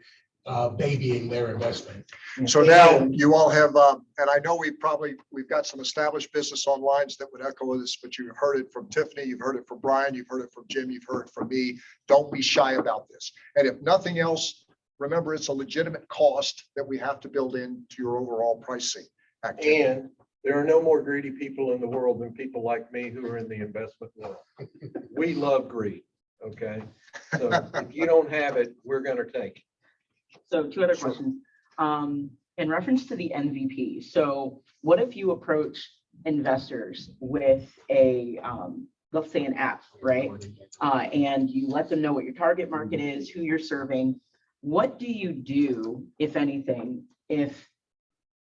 babying their investment. So now you all have, and I know we've got some established business online that would echo this, but you've heard it from Tiffany, you've heard it from Brian, you've heard it from Jim, you've heard it from me. Don't be shy about this. And if nothing else, remember it's a legitimate cost that we have to build into your overall pricing activity. And there are no more greedy people in the world than people like me who are in the investment world. We love greed, okay? So if you don't have it, we're going to take it. So two other questions. In reference to the MVP, so what if you approach investors with a, let's say an app, right? And you let them know what your target market is, who you're serving. What do you do, if anything, if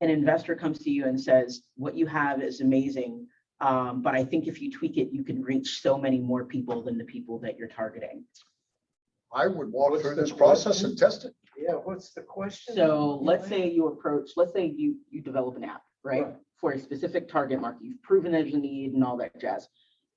an investor comes to you and says, what you have is amazing, but I think if you tweak it, you can reach so many more people than the people that you're targeting? I would walk through this process and test it. Yeah, what's the question? So let's say you develop an app, right? For a specific target market. You've proven there's a need and all that jazz.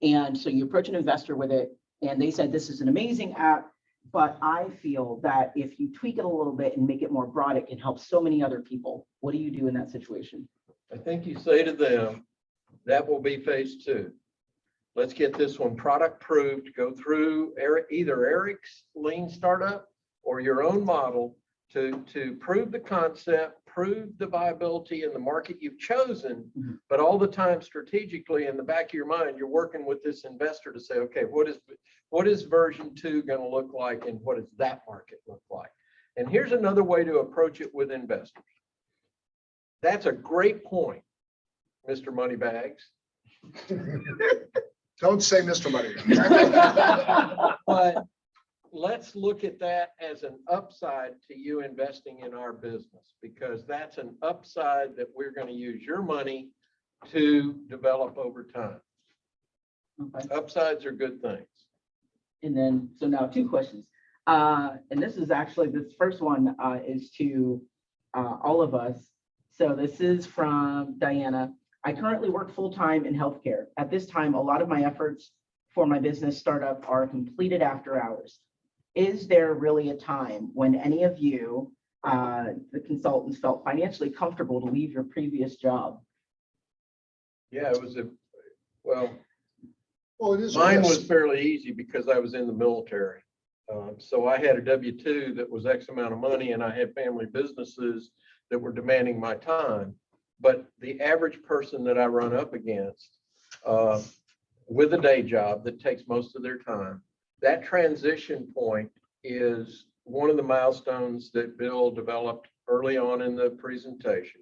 And so you approach an investor with it and they said, this is an amazing app, but I feel that if you tweak it a little bit and make it more broad, it can help so many other people. What do you do in that situation? I think you say to them, that will be phase 2. Let's get this one product proved, go through either Eric's lean startup or your own model to prove the concept, prove the viability in the market you've chosen, but all the time strategically in the back of your mind, you're working with this investor to say, okay, what is version 2 going to look like and what does that market look like? And here's another way to approach it with investors. That's a great point, Mr. Moneybags. Don't say Mr. Money. But let's look at that as an upside to you investing in our business, because that's an upside that we're going to use your money to develop over time. Okay. Upsides are good things. And then, so now 2 questions. And this is actually, this first one is to all of us. So this is from Diana. I currently work full-time in healthcare. At this time, a lot of my efforts for my business startup are completed after hours. Is there really a time when any of you, the consultants, felt financially comfortable to leave your previous job? Yeah, it was well, Well, it is. mine was fairly easy because I was in the military. So I had a W-2 that was X amount of money, and I had family businesses that were demanding my time. But the average person that I run up against with a day job that takes most of their time, that transition point is one of the milestones that Bill developed early on in the presentation.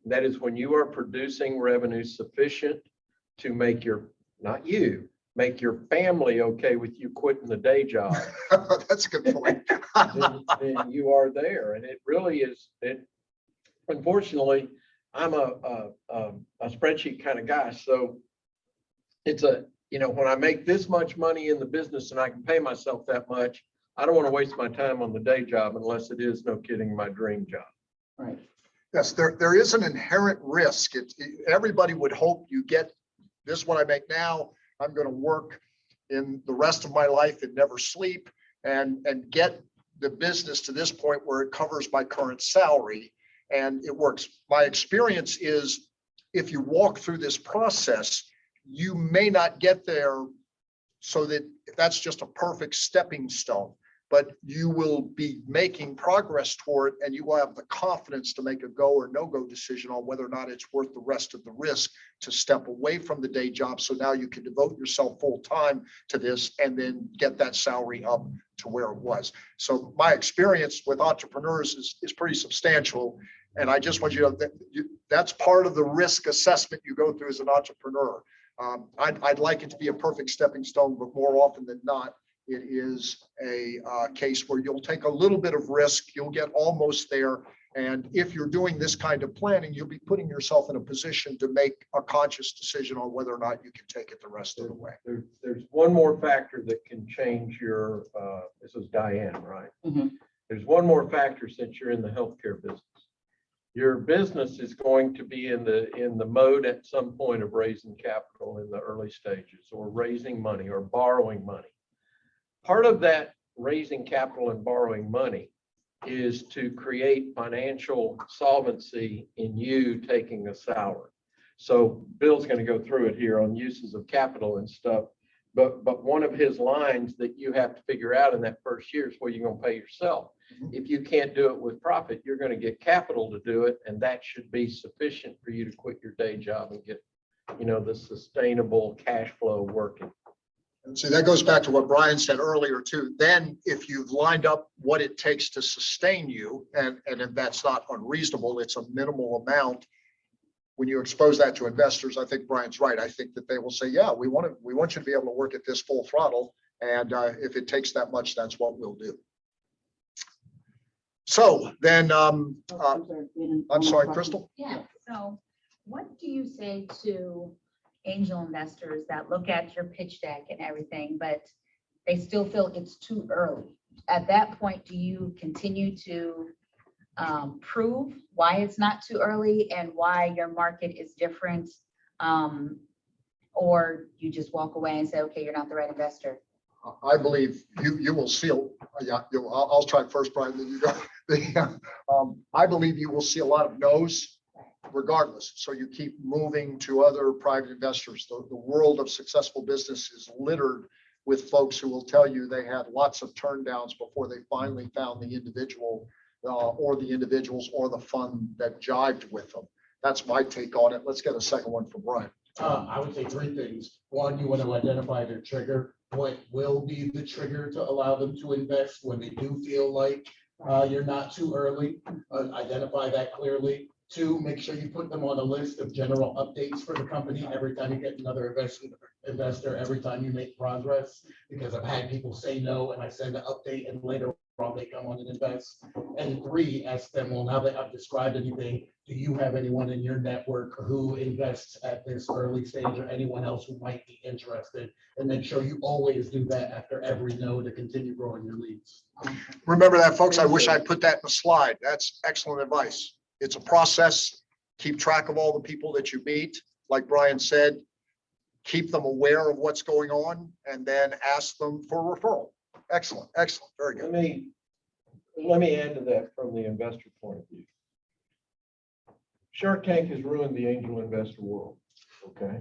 That is when you are producing revenue sufficient to make not you, make your family okay with you quitting the day job. That's a good point. then you are there. And it really is, unfortunately, I'm a spreadsheet kind of guy. So it's when I make this much money in the business and I can pay myself that much, I don't want to waste my time on the day job unless it is, no kidding, my dream job. Right. Yes, there is an inherent risk. Everybody would hope you get this, what I make now, I'm going to work in the rest of my life and never sleep and get the business to this point where it covers my current salary and it works. My experience is if you walk through this process, you may not get there so that that's just a perfect stepping stone, but you will be making progress toward and you will have the confidence to make a go or no go decision on whether or not it's worth the rest of the risk to step away from the day job. So now you can devote yourself full time to this and then get that salary up to where it was. So my experience with entrepreneurs is pretty substantial. And I just want you to know that that's part of the risk assessment you go through as an entrepreneur. I'd like it to be a perfect stepping stone, but more often than not, it is a case where you'll take a little bit of risk, you'll get almost there. And if you're doing this kind of planning, you'll be putting yourself in a position to make a conscious decision on whether or not you can take it the rest of the way. There's one more factor that can change your, this is Diane, right? Mm-hmm. There's one more factor since you're in the healthcare business. Your business is going to be in the mode at some point of raising capital in the early stages, or raising money or borrowing money. Part of that raising capital and borrowing money is to create financial solvency in you taking a salary. So Bill's going to go through it here on uses of capital and stuff. But one of his lines that you have to figure out in that first year is where you're going to pay yourself. If you can't do it with profit, you're going to get capital to do it. And that should be sufficient for you to quit your day job and get, the sustainable cash flow working. And see, that goes back to what Brian said earlier too. Then if you've lined up what it takes to sustain you, and if that's not unreasonable, it's a minimal amount. When you expose that to investors, I think Brian's right. I think that they will say, yeah, we want you to be able to work at this full throttle. And if it takes that much, that's what we'll do. So then, I'm sorry, Crystal. Yeah, so what do you say to angel investors that look at your pitch deck and everything, but they still feel it's too early? At that point, do you continue to prove why it's not too early and why your market is different? Or you just walk away and say, okay, you're not the right investor? I believe you will see. I'll try first, Brian, then you go. I believe you will see a lot of no's regardless. So you keep moving to other private investors. The world of successful business is littered with folks who will tell you they had lots of turn downs before they finally found the individual or the individuals or the fund that jived with them. That's my take on it. Let's get a second one from Brian. I would say three things. One, you want to identify their trigger. What will be the trigger to allow them to invest when they do feel like you're not too early? Identify that clearly. Two, make sure you put them on a list of general updates for the company every time you get another investor, every time you make progress. Because I've had people say no and I send an update and later on they come on and invest. And three, ask them, well, now that I've described anything, do you have anyone in your network who invests at this early stage or anyone else who might be interested? And make sure you always do that after every no to continue growing your leads. Remember that, folks. I wish I put that in a slide. That's excellent advice. It's a process. Keep track of all the people that you meet. Like Brian said, keep them aware of what's going on and then ask them for referral. Excellent, excellent, very good. Let me add to that from the investor point of view. Shark Tank has ruined the angel investor world. Okay.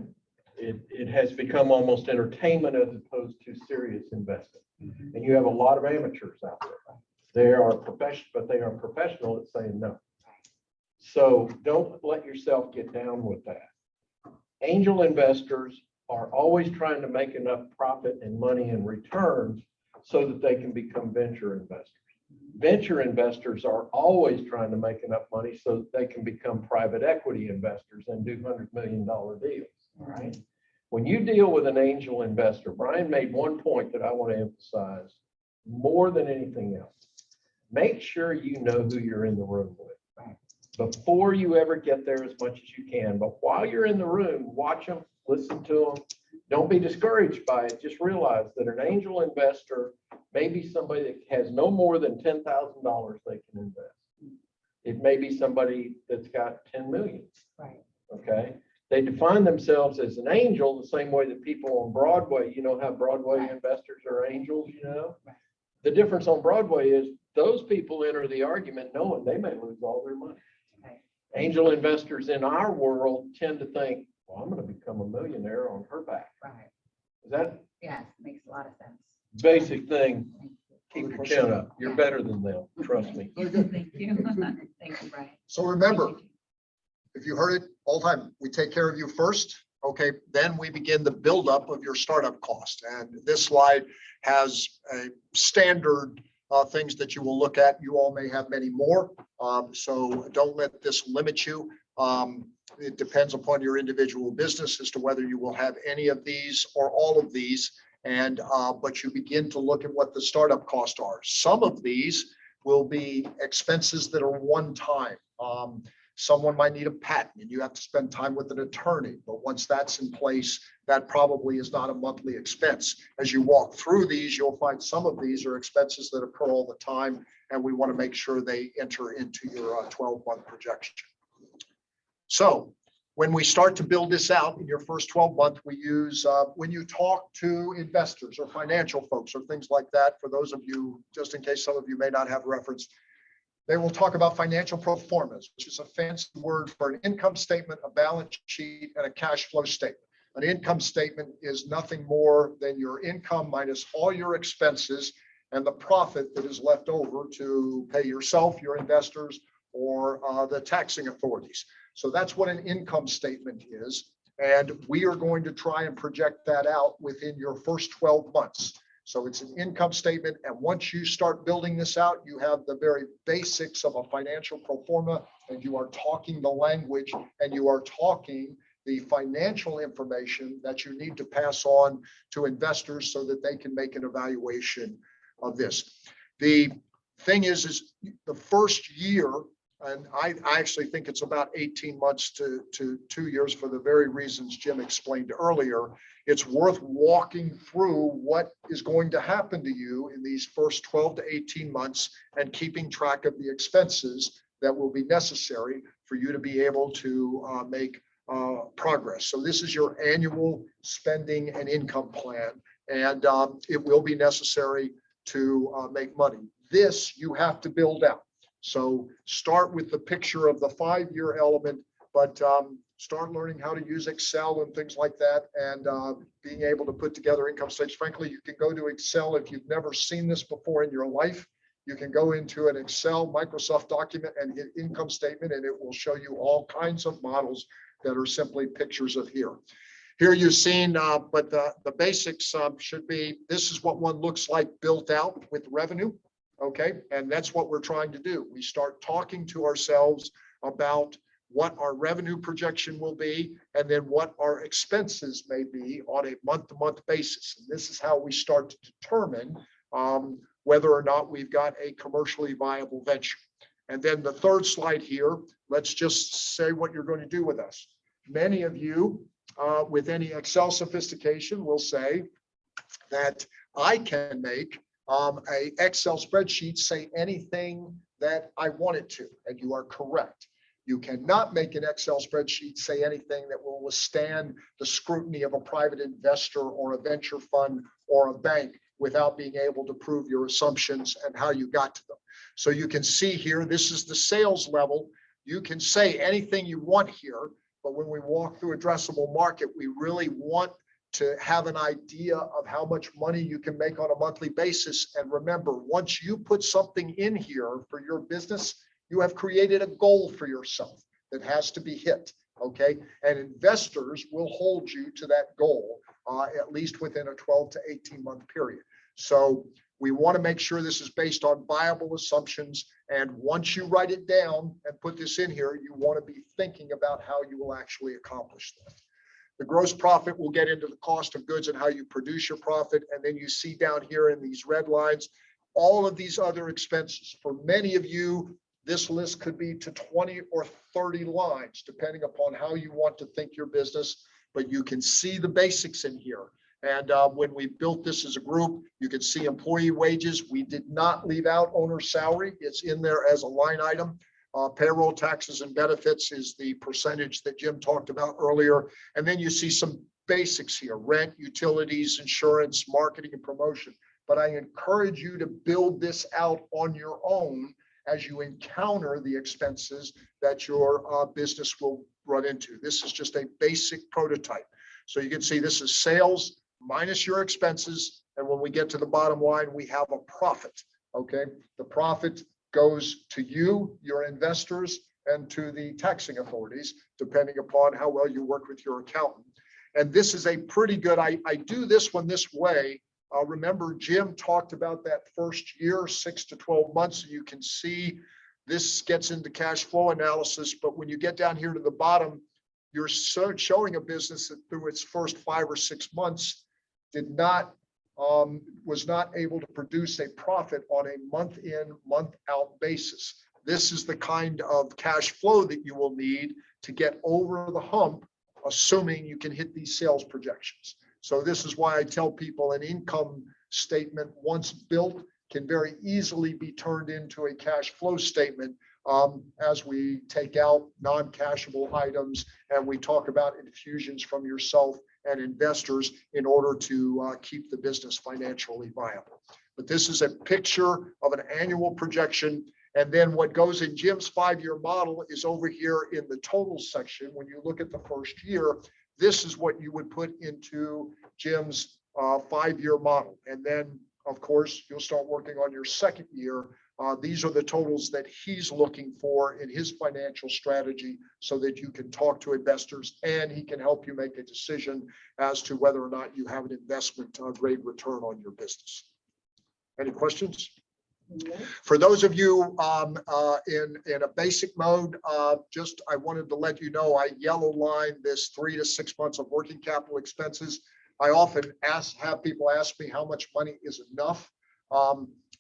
It has become almost entertainment as opposed to serious investment. And you have a lot of amateurs out there. They are professional, but they are professional at saying no. So don't let yourself get down with that. Angel investors are always trying to make enough profit and money and returns so that they can become venture investors. Venture investors are always trying to make enough money so that they can become private equity investors and do $100 million deals. All right. When you deal with an angel investor, Brian made one point that I want to emphasize more than anything else. Make sure you know who you're in the room with before you ever get there as much as you can. But while you're in the room, watch them, listen to them. Don't be discouraged by it. Just realize that an angel investor may be somebody that has no more than $10,000 they can invest. It may be somebody that's got 10 million. Right. Okay. They define themselves as an angel the same way that people on Broadway, you know how Broadway investors are angels, you know? Right. The difference on Broadway is those people enter the argument knowing they may lose all their money. Right. Angel investors in our world tend to think, well, I'm going to become a millionaire on her back. Right. Is that Yes, makes a lot of sense. basic thing? Thank Keep your chin up. You're better than them. Trust me. you. Thank you. Thank you, Brian. So remember, if you heard it all the time, we take care of you first. Okay, then we begin the buildup of your startup cost. And this slide has a standard things that you will look at. You all may have many more. So don't let this limit you. It depends upon your individual business as to whether you will have any of these or all of these. And but you begin to look at what the startup costs are. Some of these will be expenses that are one time. Someone might need a patent and you have to spend time with an attorney. But once that's in place, that probably is not a monthly expense. As you walk through these, you'll find some of these are expenses that occur all the time. And we want to make sure they enter into your 12-month projection. So when we start to build this out in your first 12 months, we use, when you talk to investors or financial folks or things like that, for those of you, just in case some of you may not have reference, they will talk about financial pro formas, which is a fancy word for an income statement, a balance sheet, and a cash flow statement. An income statement is nothing more than your income minus all your expenses and the profit that is left over to pay yourself, your investors, or the taxing authorities. So that's what an income statement is. And we are going to try and project that out within your first 12 months. So it's an income statement. And once you start building this out, you have the very basics of a financial pro forma, and you are talking the language and you are talking the financial information that you need to pass on to investors so that they can make an evaluation of this. The thing is the first year, and I actually think it's about 18 months to 2 years for the very reasons Jim explained earlier. It's worth walking through what is going to happen to you in these first 12 to 18 months and keeping track of the expenses that will be necessary for you to be able to make progress. So this is your annual spending and income plan, and it will be necessary to make money. This you have to build out. So start with the picture of the 5-year element, but start learning how to use Excel and things like that, and being able to put together income statements. Frankly, you can go to Excel if you've never seen this before in your life. You can go into an Excel Microsoft document and hit income statement, and it will show you all kinds of models that are simply pictures of here. Here you've seen, but the basics should be, this is what one looks like built out with revenue, okay? And that's what we're trying to do. We start talking to ourselves about what our revenue projection will be, and then what our expenses may be on a month-to-month basis. And this is how we start to determine whether or not we've got a commercially viable venture. And then the third slide here, let's just say what you're going to do with us. Many of you with any Excel sophistication will say that I can make a Excel spreadsheet say anything that I want it to, and you are correct. You cannot make an Excel spreadsheet say anything that will withstand the scrutiny of a private investor or a venture fund or a bank without being able to prove your assumptions and how you got to them. So you can see here, this is the sales level. You can say anything you want here, but when we walk through addressable market, we really want to have an idea of how much money you can make on a monthly basis. And remember, once you put something in here for your business, you have created a goal for yourself that has to be hit, okay? And investors will hold you to that goal, at least within a 12 to 18 month period. So we want to make sure this is based on viable assumptions. And once you write it down and put this in here, you want to be thinking about how you will actually accomplish that. The gross profit will get into the cost of goods and how you produce your profit. And then you see down here in these red lines, all of these other expenses. For many of you, this list could be to 20 or 30 lines, depending upon how you want to think your business, but you can see the basics in here. And when we built this as a group, you can see employee wages. We did not leave out owner salary. It's in there as a line item. Payroll taxes and benefits is the percentage that Jim talked about earlier. And then you see some basics here: rent, utilities, insurance, marketing, and promotion. But I encourage you to build this out on your own as you encounter the expenses that your business will run into. This is just a basic prototype. So you can see this is sales minus your expenses. And when we get to the bottom line, we have a profit, okay? The profit goes to you, your investors, and to the taxing authorities, depending upon how well you work with your accountant. And this is a pretty good, I do this one this way. Remember, Jim talked about that first year, 6 to 12 months. You can see this gets into cash flow analysis, but when you get down here to the bottom, you're showing a business that through its first 5 or 6 months was not able to produce a profit on a month in, month out basis. This is the kind of cash flow that you will need to get over the hump, assuming you can hit these sales projections. So this is why I tell people an income statement, once built, can very easily be turned into a cash flow statement as we take out non-cashable items and we talk about infusions from yourself and investors in order to keep the business financially viable. But this is a picture of an annual projection. And then what goes in Jim's 5-year model is over here in the total section. When you look at the first year, this is what you would put into Jim's 5-year model. And then, of course, you'll start working on your second year. These are the totals that he's looking for in his financial strategy so that you can talk to investors and he can help you make a decision as to whether or not you have an investment grade return on your business. Any questions? For those of you in a basic mode, I wanted to let you know I yellow line this 3 to 6 months of working capital expenses. I often have people ask me how much money is enough.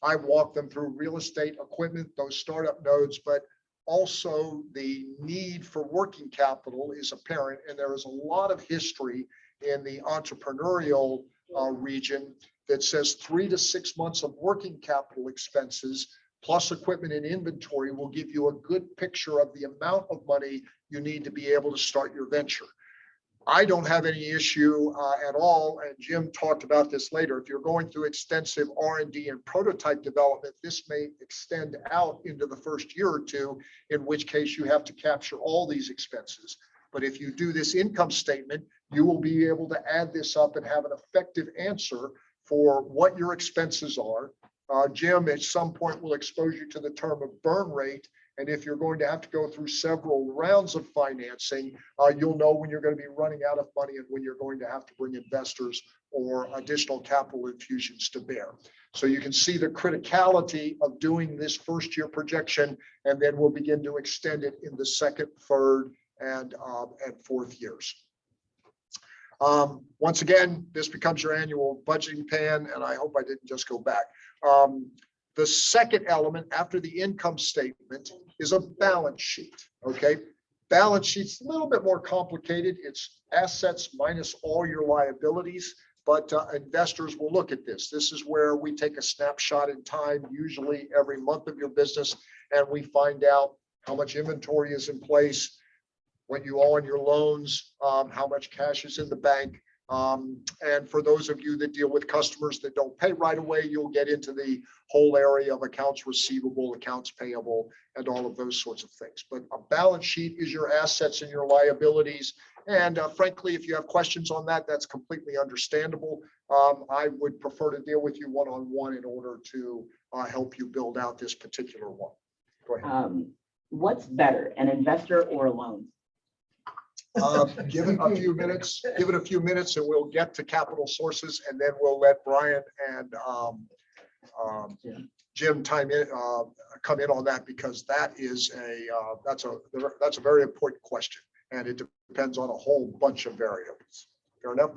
I walk them through real estate, equipment, those startup nodes, but also the need for working capital is apparent. And there is a lot of history in the entrepreneurial region that says 3 to 6 months of working capital expenses plus equipment and inventory will give you a good picture of the amount of money you need to be able to start your venture. I don't have any issue at all, and Jim talked about this later. If you're going through extensive R&D and prototype development, this may extend out into the first year or two, in which case you have to capture all these expenses. But if you do this income statement, you will be able to add this up and have an effective answer for what your expenses are. Jim, at some point, will expose you to the term of burn rate. And if you're going to have to go through several rounds of financing, you'll know when you're going to be running out of money and when you're going to have to bring investors or additional capital infusions to bear. So you can see the criticality of doing this first year projection, and then we'll begin to extend it in the second, third, and fourth years. Once again, this becomes your annual budgeting pan, and I hope I didn't just go back. The second element after the income statement is a balance sheet, okay? Balance sheet's a little bit more complicated. It's assets minus all your liabilities, but investors will look at this. This is where we take a snapshot in time, usually every month of your business, and we find out how much inventory is in place, what you owe on your loans, how much cash is in the bank. And for those of you that deal with customers that don't pay right away, you'll get into the whole area of accounts receivable, accounts payable, and all of those sorts of things. But a balance sheet is your assets and your liabilities. And frankly, if you have questions on that, that's completely understandable. I would prefer to deal with you one-on-one in order to help you build out this particular one. Go ahead. What's better, an investor or a loan? Give it a few minutes, and we'll get to capital sources, and then we'll let Brian and Jim come in on that, because that is that's a very important question, and it depends on a whole bunch of variables. Fair enough.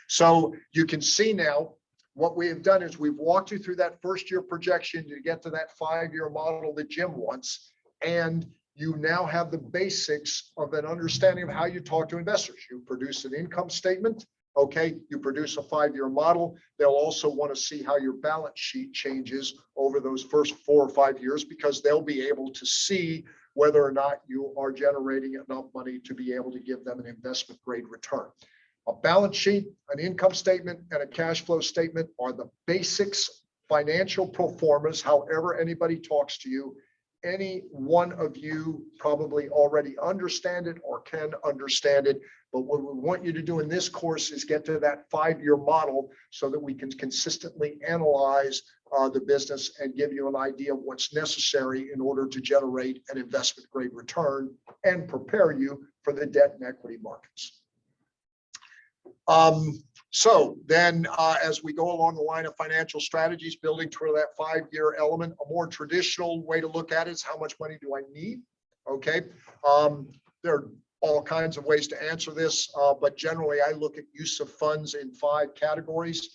So you can see now what we have done is we've walked you through that first year projection to get to that 5-year model that Jim wants, and you now have the basics of an understanding of how you talk to investors. You produce an income statement, okay? You produce a 5-year model. They'll also want to see how your balance sheet changes over those first 4 or 5 years, because they'll be able to see whether or not you are generating enough money to be able to give them an investment grade return. A balance sheet, an income statement, and a cash flow statement are the basics, financial pro formas, however anybody talks to you. Any one of you probably already understand it or can understand it, but what we want you to do in this course is get to that 5-year model so that we can consistently analyze the business and give you an idea of what's necessary in order to generate an investment grade return and prepare you for the debt and equity markets. So then as we go along the line of financial strategies, building toward that 5-year element, a more traditional way to look at it is how much money do I need? Okay. There are all kinds of ways to answer this, but generally I look at use of funds in 5 categories.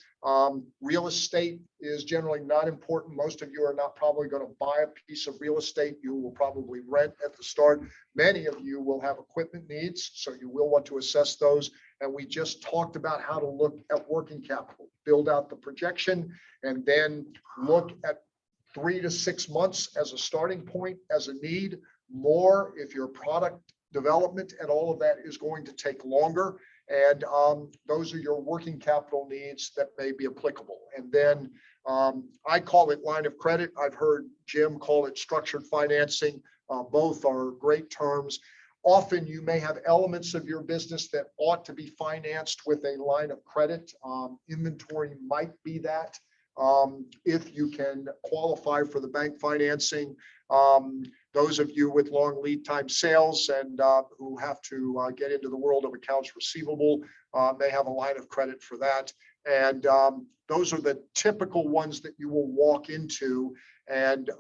Real estate is generally not important. Most of you are not probably going to buy a piece of real estate. You will probably rent at the start. Many of you will have equipment needs, so you will want to assess those. And we just talked about how to look at working capital, build out the projection, and then look at 3 to 6 months as a starting point, as a need. More if your product development and all of that is going to take longer. And those are your working capital needs that may be applicable. And then I call it line of credit. I've heard Jim call it structured financing. Both are great terms. Often you may have elements of your business that ought to be financed with a line of credit. Inventory might be that. If you can qualify for the bank financing, those of you with long lead time sales and who have to get into the world of accounts receivable may have a line of credit for that. And those are the typical ones that you will walk into, and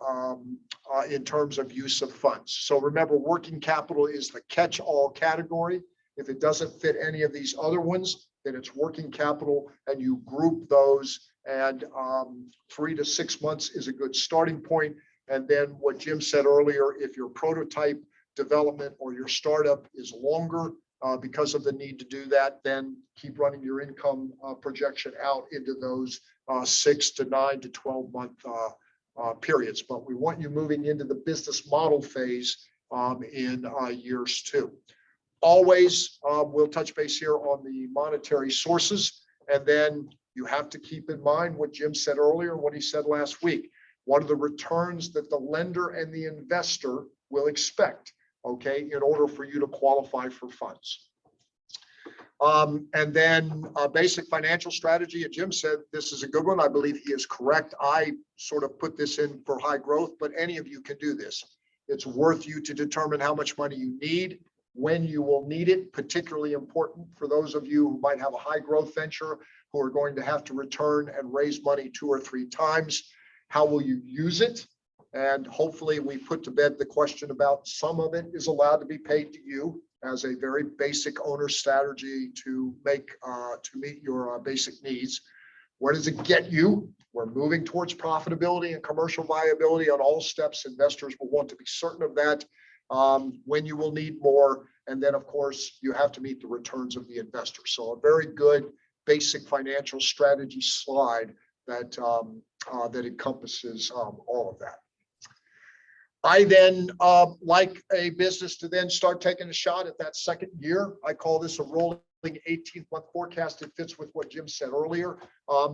in terms of use of funds. So remember, working capital is the catch-all category. If it doesn't fit any of these other ones, then it's working capital, and you group those, and 3 to 6 months is a good starting point. And then what Jim said earlier, if your prototype development or your startup is longer because of the need to do that, then keep running your income projection out into those 6 to 9 to 12 month periods. But we want you moving into the business model phase in years 2. Always, we'll touch base here on the monetary sources. And then you have to keep in mind what Jim said earlier, what he said last week. What are the returns that the lender and the investor will expect, okay, in order for you to qualify for funds? And then basic financial strategy. And Jim said this is a good one. I believe he is correct. I sort of put this in for high growth, but any of you can do this. It's worth you to determine how much money you need, when you will need it, particularly important for those of you who might have a high growth venture who are going to have to return and raise money 2 or 3 times. How will you use it? And hopefully we put to bed the question about some of it is allowed to be paid to you as a very basic owner strategy to make to meet your basic needs. Where does it get you? We're moving towards profitability and commercial viability on all steps. Investors will want to be certain of that. When you will need more. And then of course you have to meet the returns of the investor. So a very good basic financial strategy slide that that encompasses all of that. I then like a business to then start taking a shot at that second year. I call this a rolling 18-month forecast. It fits with what Jim said earlier,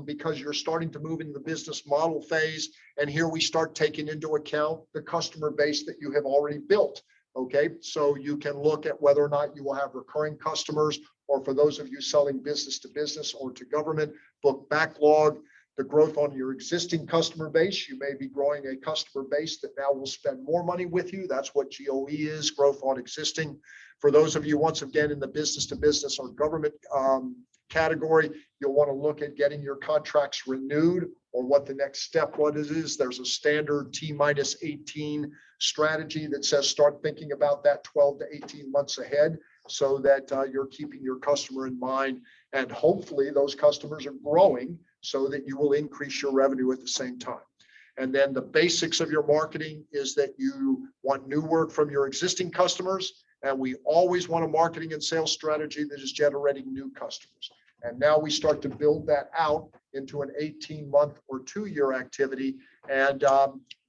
because you're starting to move into the business model phase. And here we start taking into account the customer base that you have already built. Okay, so you can look at whether or not you will have recurring customers, or for those of you selling business to business or to government, book backlog, the growth on your existing customer base. You may be growing a customer base that now will spend more money with you. That's what GOE is, growth on existing. For those of you, once again, in the business to business or government category, you'll want to look at getting your contracts renewed, or what the next step what it is. There's a standard T-18 strategy that says start thinking about that 12 to 18 months ahead, so that you're keeping your customer in mind. And hopefully those customers are growing so that you will increase your revenue at the same time. And then the basics of your marketing is that you want new work from your existing customers. And we always want a marketing and sales strategy that is generating new customers. And now we start to build that out into an 18-month or 2-year activity. And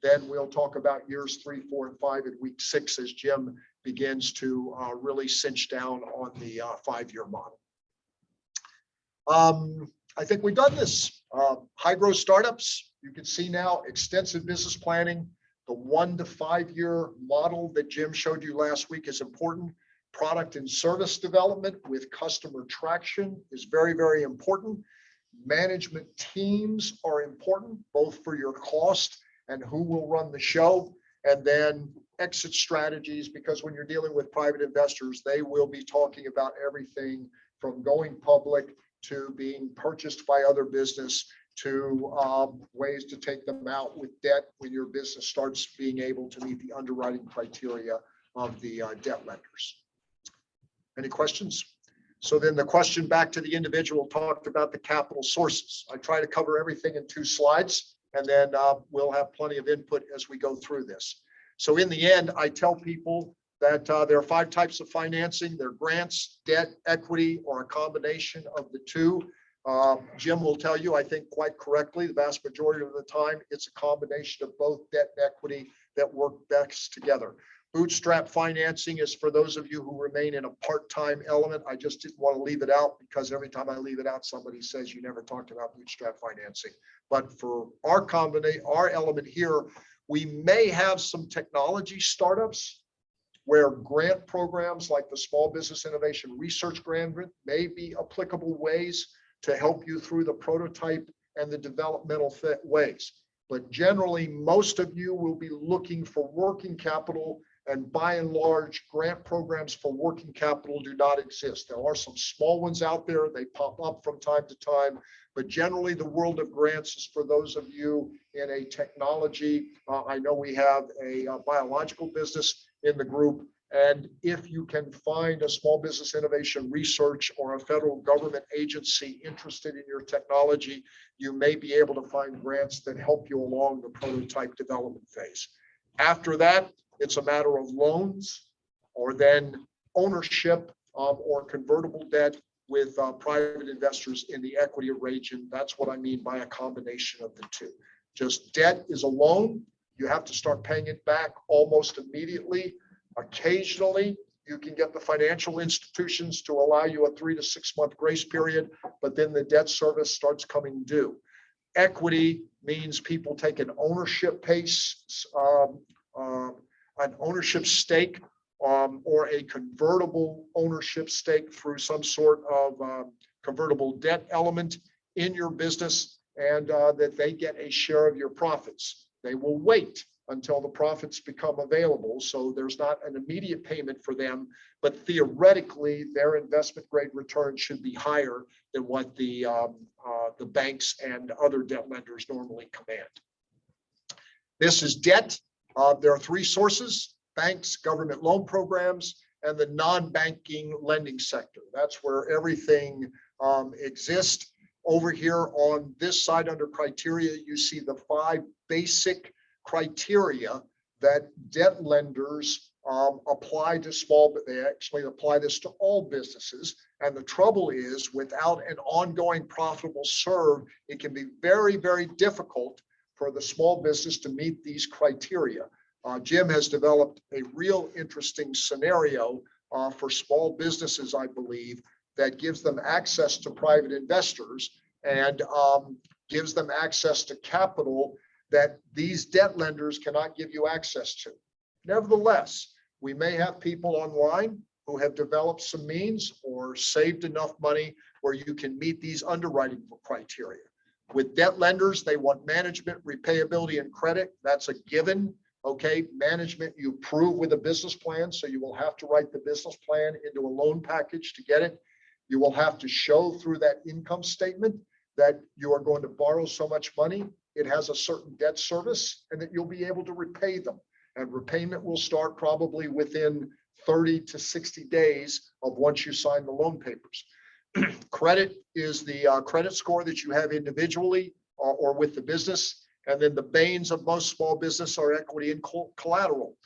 then we'll talk about years 3, 4, and 5 in week 6 as Jim begins to really cinch down on the 5-year model. I think we've done this. High growth startups, you can see now extensive business planning. The 1 to 5 year model that Jim showed you last week is important. Product and service development with customer traction is very, very important. Management teams are important, both for your cost and who will run the show. And then exit strategies, because when you're dealing with private investors, they will be talking about everything from going public to being purchased by other business to ways to take them out with debt when your business starts being able to meet the underwriting criteria of the debt lenders. Any questions? So then the question back to the individual talked about the capital sources. I try to cover everything in 2 slides, and then we'll have plenty of input as we go through this. So in the end, I tell people that there are 5 types of financing. They're grants, debt, equity, or a combination of the 2. Jim will tell you, I think quite correctly, the vast majority of the time, it's a combination of both debt and equity that work best together. Bootstrap financing is for those of you who remain in a part-time element. I just didn't want to leave it out, because every time I leave it out, somebody says you never talked about bootstrap financing. But for our element here, we may have some technology startups where grant programs like the Small Business Innovation Research Grant may be applicable ways to help you through the prototype and the developmental ways. But generally, most of you will be looking for working capital, and by and large, grant programs for working capital do not exist. There are some small ones out there. They pop up from time to time, but generally the world of grants is for those of you in a technology. I know we have a biological business in the group. And if you can find a small business innovation research or a federal government agency interested in your technology, you may be able to find grants that help you along the prototype development phase. After that, it's a matter of loans, or then ownership or convertible debt with private investors in the equity region. That's what I mean by a combination of the 2. Just debt is a loan. You have to start paying it back almost immediately. Occasionally, You can get the financial institutions to allow you a 3 to 6 month grace period, but then the debt service starts coming due. Equity means people take an ownership an ownership stake, or a convertible ownership stake through some sort of convertible debt element in your business, and that they get a share of your profits. They will wait until the profits become available, so there's not an immediate payment for them, but theoretically, their investment grade return should be higher than what the banks and other debt lenders normally command. This is debt. There are three sources: banks, government loan programs, and the non-banking lending sector. That's where everything exists. Over here on this side under criteria, you see the 5 basic criteria that debt lenders apply to small, but they actually apply this to all businesses. And the trouble is, without an ongoing profitable serve, it can be very, very difficult for the small business to meet these criteria. Jim has developed a real interesting scenario for small businesses, I believe, that gives them access to private investors and gives them access to capital that these debt lenders cannot give you access to. Nevertheless, we may have people online who have developed some means or saved enough money where you can meet these underwriting criteria. With debt lenders, they want management, repayability, and credit. That's a given. Okay, management you prove with a business plan, so you will have to write the business plan into a loan package to get it. You will have to show through that income statement that you are going to borrow so much money, it has a certain debt service, and that you'll be able to repay them. And repayment will start probably within 30 to 60 days of once you sign the loan papers. Credit is the credit score that you have individually or with the business. And then the banes of most small business are equity and collateral.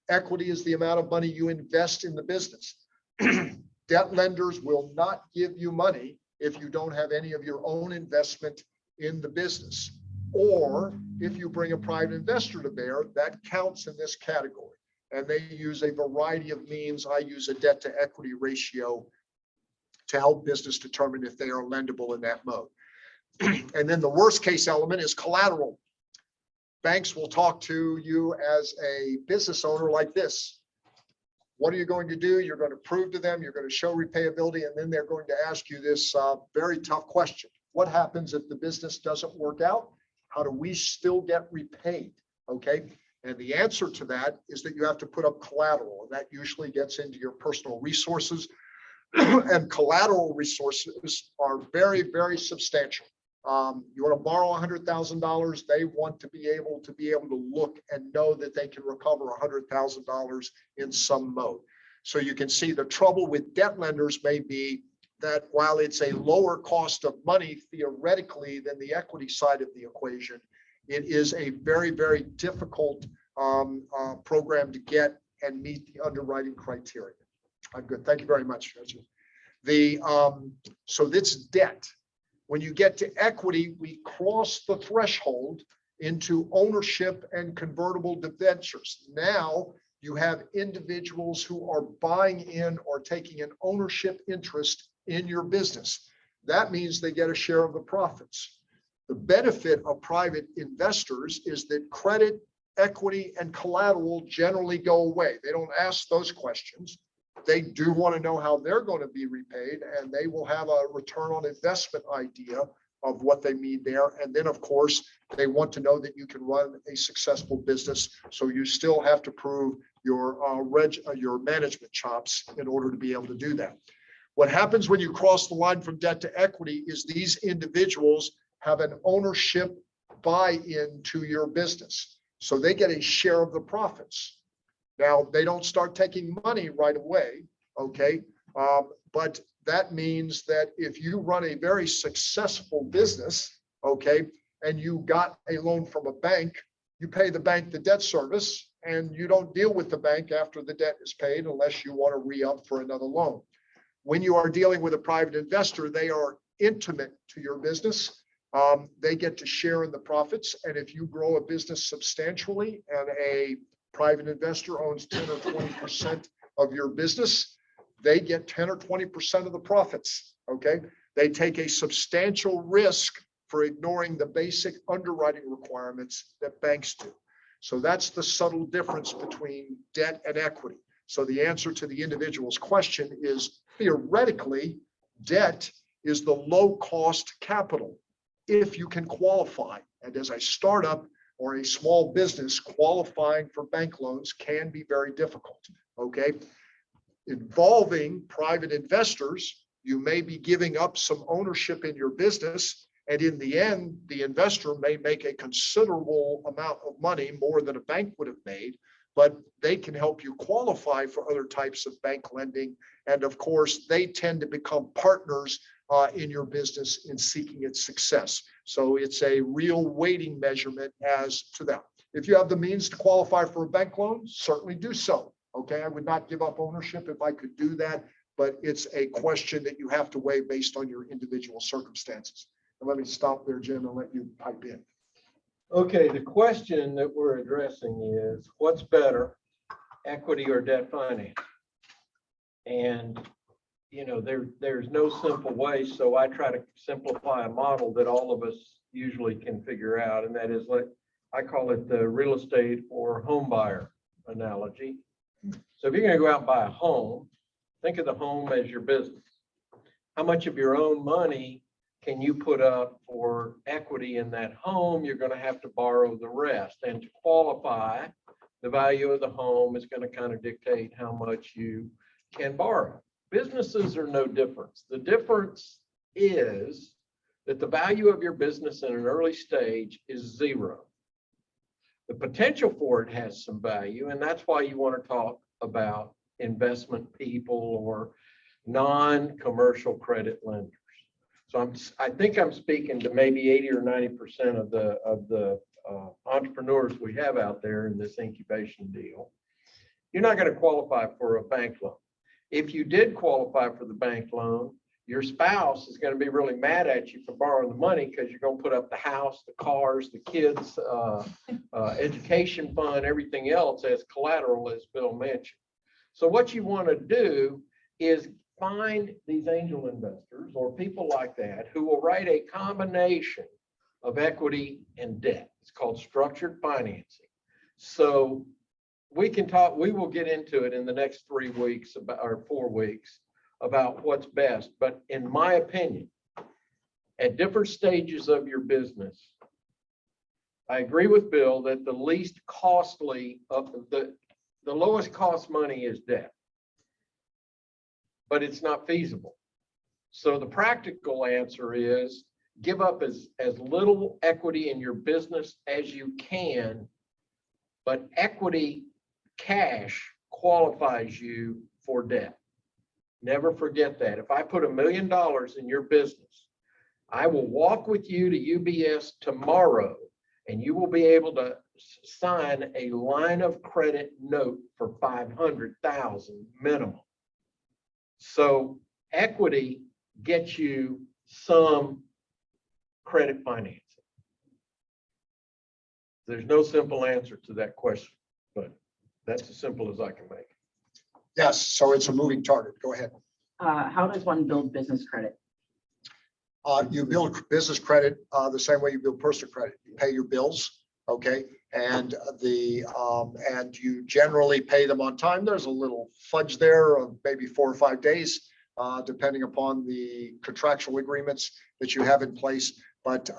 Equity is the amount of money you invest in the business. Debt lenders will not give you money if you don't have any of your own investment in the business. Or if you bring a private investor to bear, that counts in this category. And they use a variety of means. I use a debt to equity ratio to help business determine if they are lendable in that mode. And then the worst case element is collateral. Banks will talk to you as a business owner like this. What are you going to do? You're going to prove to them, you're going to show repayability, and then they're going to ask you this very tough question. What happens if the business doesn't work out? How do we still get repaid? Okay. And the answer to that is that you have to put up collateral, and that usually gets into your personal resources. And collateral resources are very, very substantial. You want to borrow $100,000, they want to be able to look and know that they can recover $100,000 in some mode. So you can see the trouble with debt lenders may be that while it's a lower cost of money theoretically than the equity side of the equation, it is a very, very difficult program to get and meet the underwriting criteria. I'm good. Thank you very much, Reggie. So this debt. When you get to equity, we cross the threshold into ownership and convertible debentures. Now you have individuals who are buying in or taking an ownership interest in your business. That means they get a share of the profits. The benefit of private investors is that credit, equity, and collateral generally go away. They don't ask those questions. They do want to know how they're going to be repaid, and they will have a return on investment idea of what they need there. And then, of course, they want to know that you can run a successful business. So you still have to prove your management chops in order to be able to do that. What happens when you cross the line from debt to equity is these individuals have an ownership buy-in to your business. So they get a share of the profits. Now, they don't start taking money right away, okay? But that means that if you run a very successful business, okay, and you got a loan from a bank, you pay the bank the debt service, and you don't deal with the bank after the debt is paid unless you want to re-up for another loan. When you are dealing with a private investor, they are intimate to your business. They get to share in the profits. And if you grow a business substantially and a private investor owns 10 or 20% of your business, they get 10 or 20% of the profits, okay? They take a substantial risk for ignoring the basic underwriting requirements that banks do. So that's the subtle difference between debt and equity. So the answer to the individual's question is theoretically, debt is the low cost capital if you can qualify. And as a startup or a small business, qualifying for bank loans can be very difficult, okay? Involving private investors, you may be giving up some ownership in your business. And in the end, the investor may make a considerable amount of money, more than a bank would have made, but they can help you qualify for other types of bank lending. And of course, they tend to become partners in your business in seeking its success. So it's a real weighting measurement as to that. If you have the means to qualify for a bank loan, certainly do so. Okay, I would not give up ownership if I could do that, but it's a question that you have to weigh based on your individual circumstances. And let me stop there, Jim, and let you pipe in. Okay, the question that we're addressing is what's better, equity or debt finance? And you know, there's no simple way, so I try to simplify a model that all of us usually can figure out, and that is, like, I call it the real estate or home buyer analogy. So if you're going to go out and buy a home, think of the home as your business. How much of your own money can you put up for equity in that home? You're going to have to borrow the rest, and to qualify, the value of the home is going to kind of dictate how much you can borrow. Businesses are no different. The difference is that the value of your business in an early stage is zero. The potential for it has some value, and that's why you want to talk about investment people or non-commercial credit lenders. So I think I'm speaking to maybe 80 or 90% of the entrepreneurs we have out there in this incubation deal. You're not going to qualify for a bank loan. If you did qualify for the bank loan, your spouse is going to be really mad at you for borrowing the money because you're going to put up the house, the cars, the kids' education fund, everything else as collateral, as Bill mentioned. So what you want to do is find these angel investors or people like that who will write a combination of equity and debt. It's called structured financing. So we can talk, we will get into it in the next 3 weeks about, or 4 weeks, about what's best. But in my opinion, at different stages of your business, I agree with Bill that the least costly of the lowest cost money is debt, but it's not feasible. So the practical answer is give up as little equity in your business as you can, but equity cash qualifies you for debt. Never forget that. If I put $1 million in your business, I will walk with you to UBS tomorrow and you will be able to sign a line of credit note for $500,000 minimum. So equity gets you some credit financing. There's no simple answer to that question, but that's as simple as I can make. Yes, so it's a moving target. Go ahead. How does one build business credit? You build business credit the same way you build personal credit. You pay your bills, okay, and and you generally pay them on time. There's a little fudge there of maybe 4 or 5 days, depending upon the contractual agreements that you have in place. But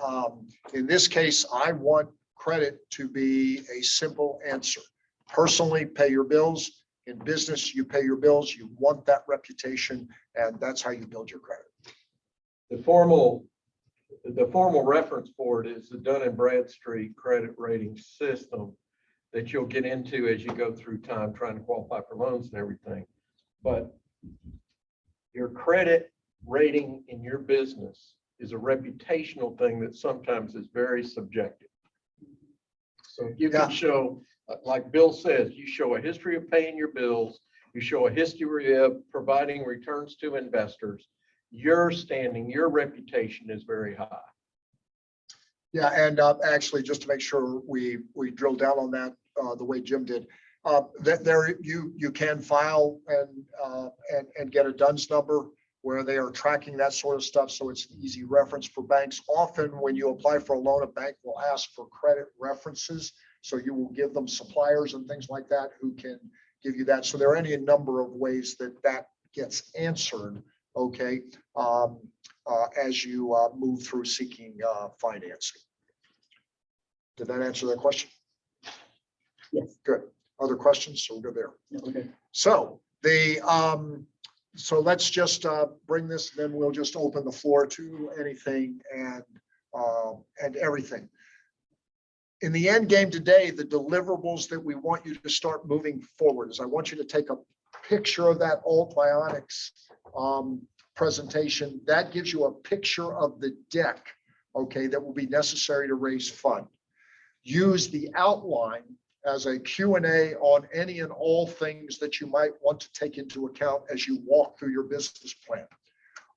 in this case, I want credit to be a simple answer. Personally, pay your bills. In business, you pay your bills. You want that reputation, and that's how you build your credit. The formal reference for it is the Dun & Bradstreet credit rating system that you'll get into as you go through time trying to qualify for loans and everything. But your credit rating in your business is a reputational thing that sometimes is very subjective. So you can show, like Bill says, you show a history of paying your bills, you show a history of providing returns to investors, your standing, your reputation is very high. Yeah, and actually, just to make sure we drill down on that the way Jim did, That there, you can file and get a DUNS number where they are tracking that sort of stuff. So it's an easy reference for banks. Often when you apply for a loan, a bank will ask for credit references. So you will give them suppliers and things like that who can give you that. So there are any number of ways that that gets answered, okay, as you move through seeking financing. Did that answer that question? Yes. Good. Other questions? So we'll go there. Okay. So so let's just bring this, then we'll just open the floor to anything and everything. In the end game today, the deliverables that we want you to start moving forward is I want you to take a picture of that Alt Bionics presentation. That gives you a picture of the deck, okay, that will be necessary to raise fund. Use the outline as a Q&A on any and all things that you might want to take into account as you walk through your business plan.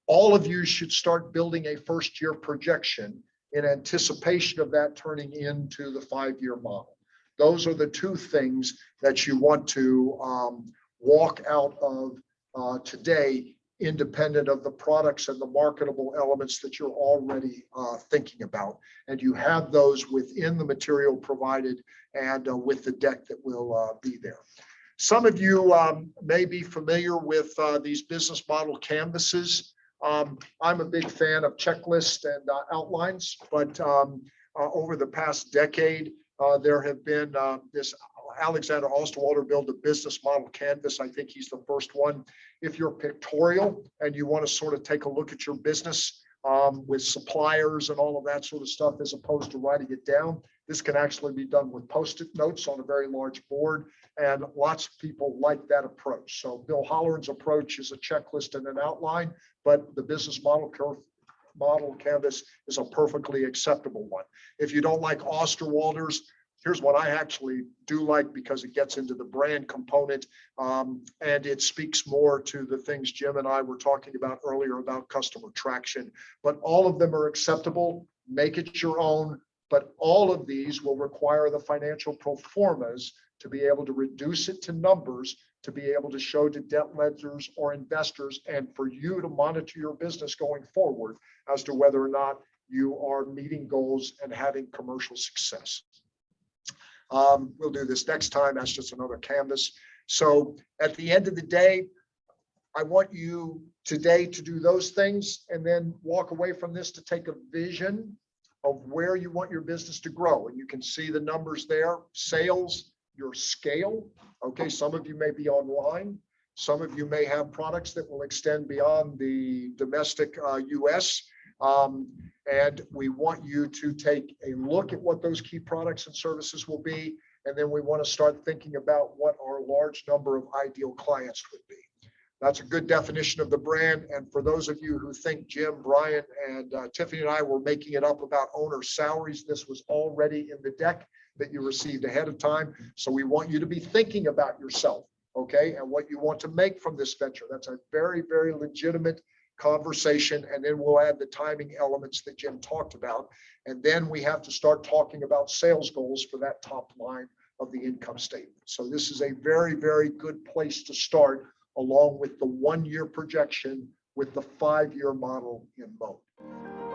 All of you should start building a first-year projection in anticipation of that turning into the 5-year model. Those are the two things that you want to walk out of today, independent of the products and the marketable elements that you're already thinking about. And you have those within the material provided and with the deck that will be there. Some of you may be familiar with these business model canvases. I'm a big fan of checklists and outlines, but over the past decade, there have been this Alexander Osterwalder built a business model canvas. I think he's the first one. If you're pictorial and you want to sort of take a look at your business with suppliers and all of that sort of stuff, as opposed to writing it down, this can actually be done with Post-it notes on a very large board. And lots of people like that approach. So Bill Holleran's approach is a checklist and an outline, but the business model canvas is a perfectly acceptable one. If you don't like Osterwalder's, here's what I actually do like because it gets into the brand component and it speaks more to the things Jim and I were talking about earlier about customer traction. But all of them are acceptable. Make it your own. But all of these will require the financial pro formas to be able to reduce it to numbers, to be able to show to debt ledgers or investors, and for you to monitor your business going forward as to whether or not you are meeting goals and having commercial success. We'll do this next time. That's just another canvas. So at the end of the day, I want you today to do those things and then walk away from this to take a vision of where you want your business to grow. And you can see the numbers there, sales, your scale. Okay, some of you may be online. Some of you may have products that will extend beyond the domestic US. And we want you to take a look at what those key products and services will be. And then we want to start thinking about what our large number of ideal clients would be. That's a good definition of the brand. And for those of you who think Jim, Brian, and Tiffany and I were making it up about owner salaries, this was already in the deck that you received ahead of time. So we want you to be thinking about yourself, okay, and what you want to make from this venture. That's a very, very legitimate conversation. And then we'll add the timing elements that Jim talked about. And then we have to start talking about sales goals for that top line of the income statement. So this is a very, very good place to start, along with the 1-year projection with the 5-year model in mode.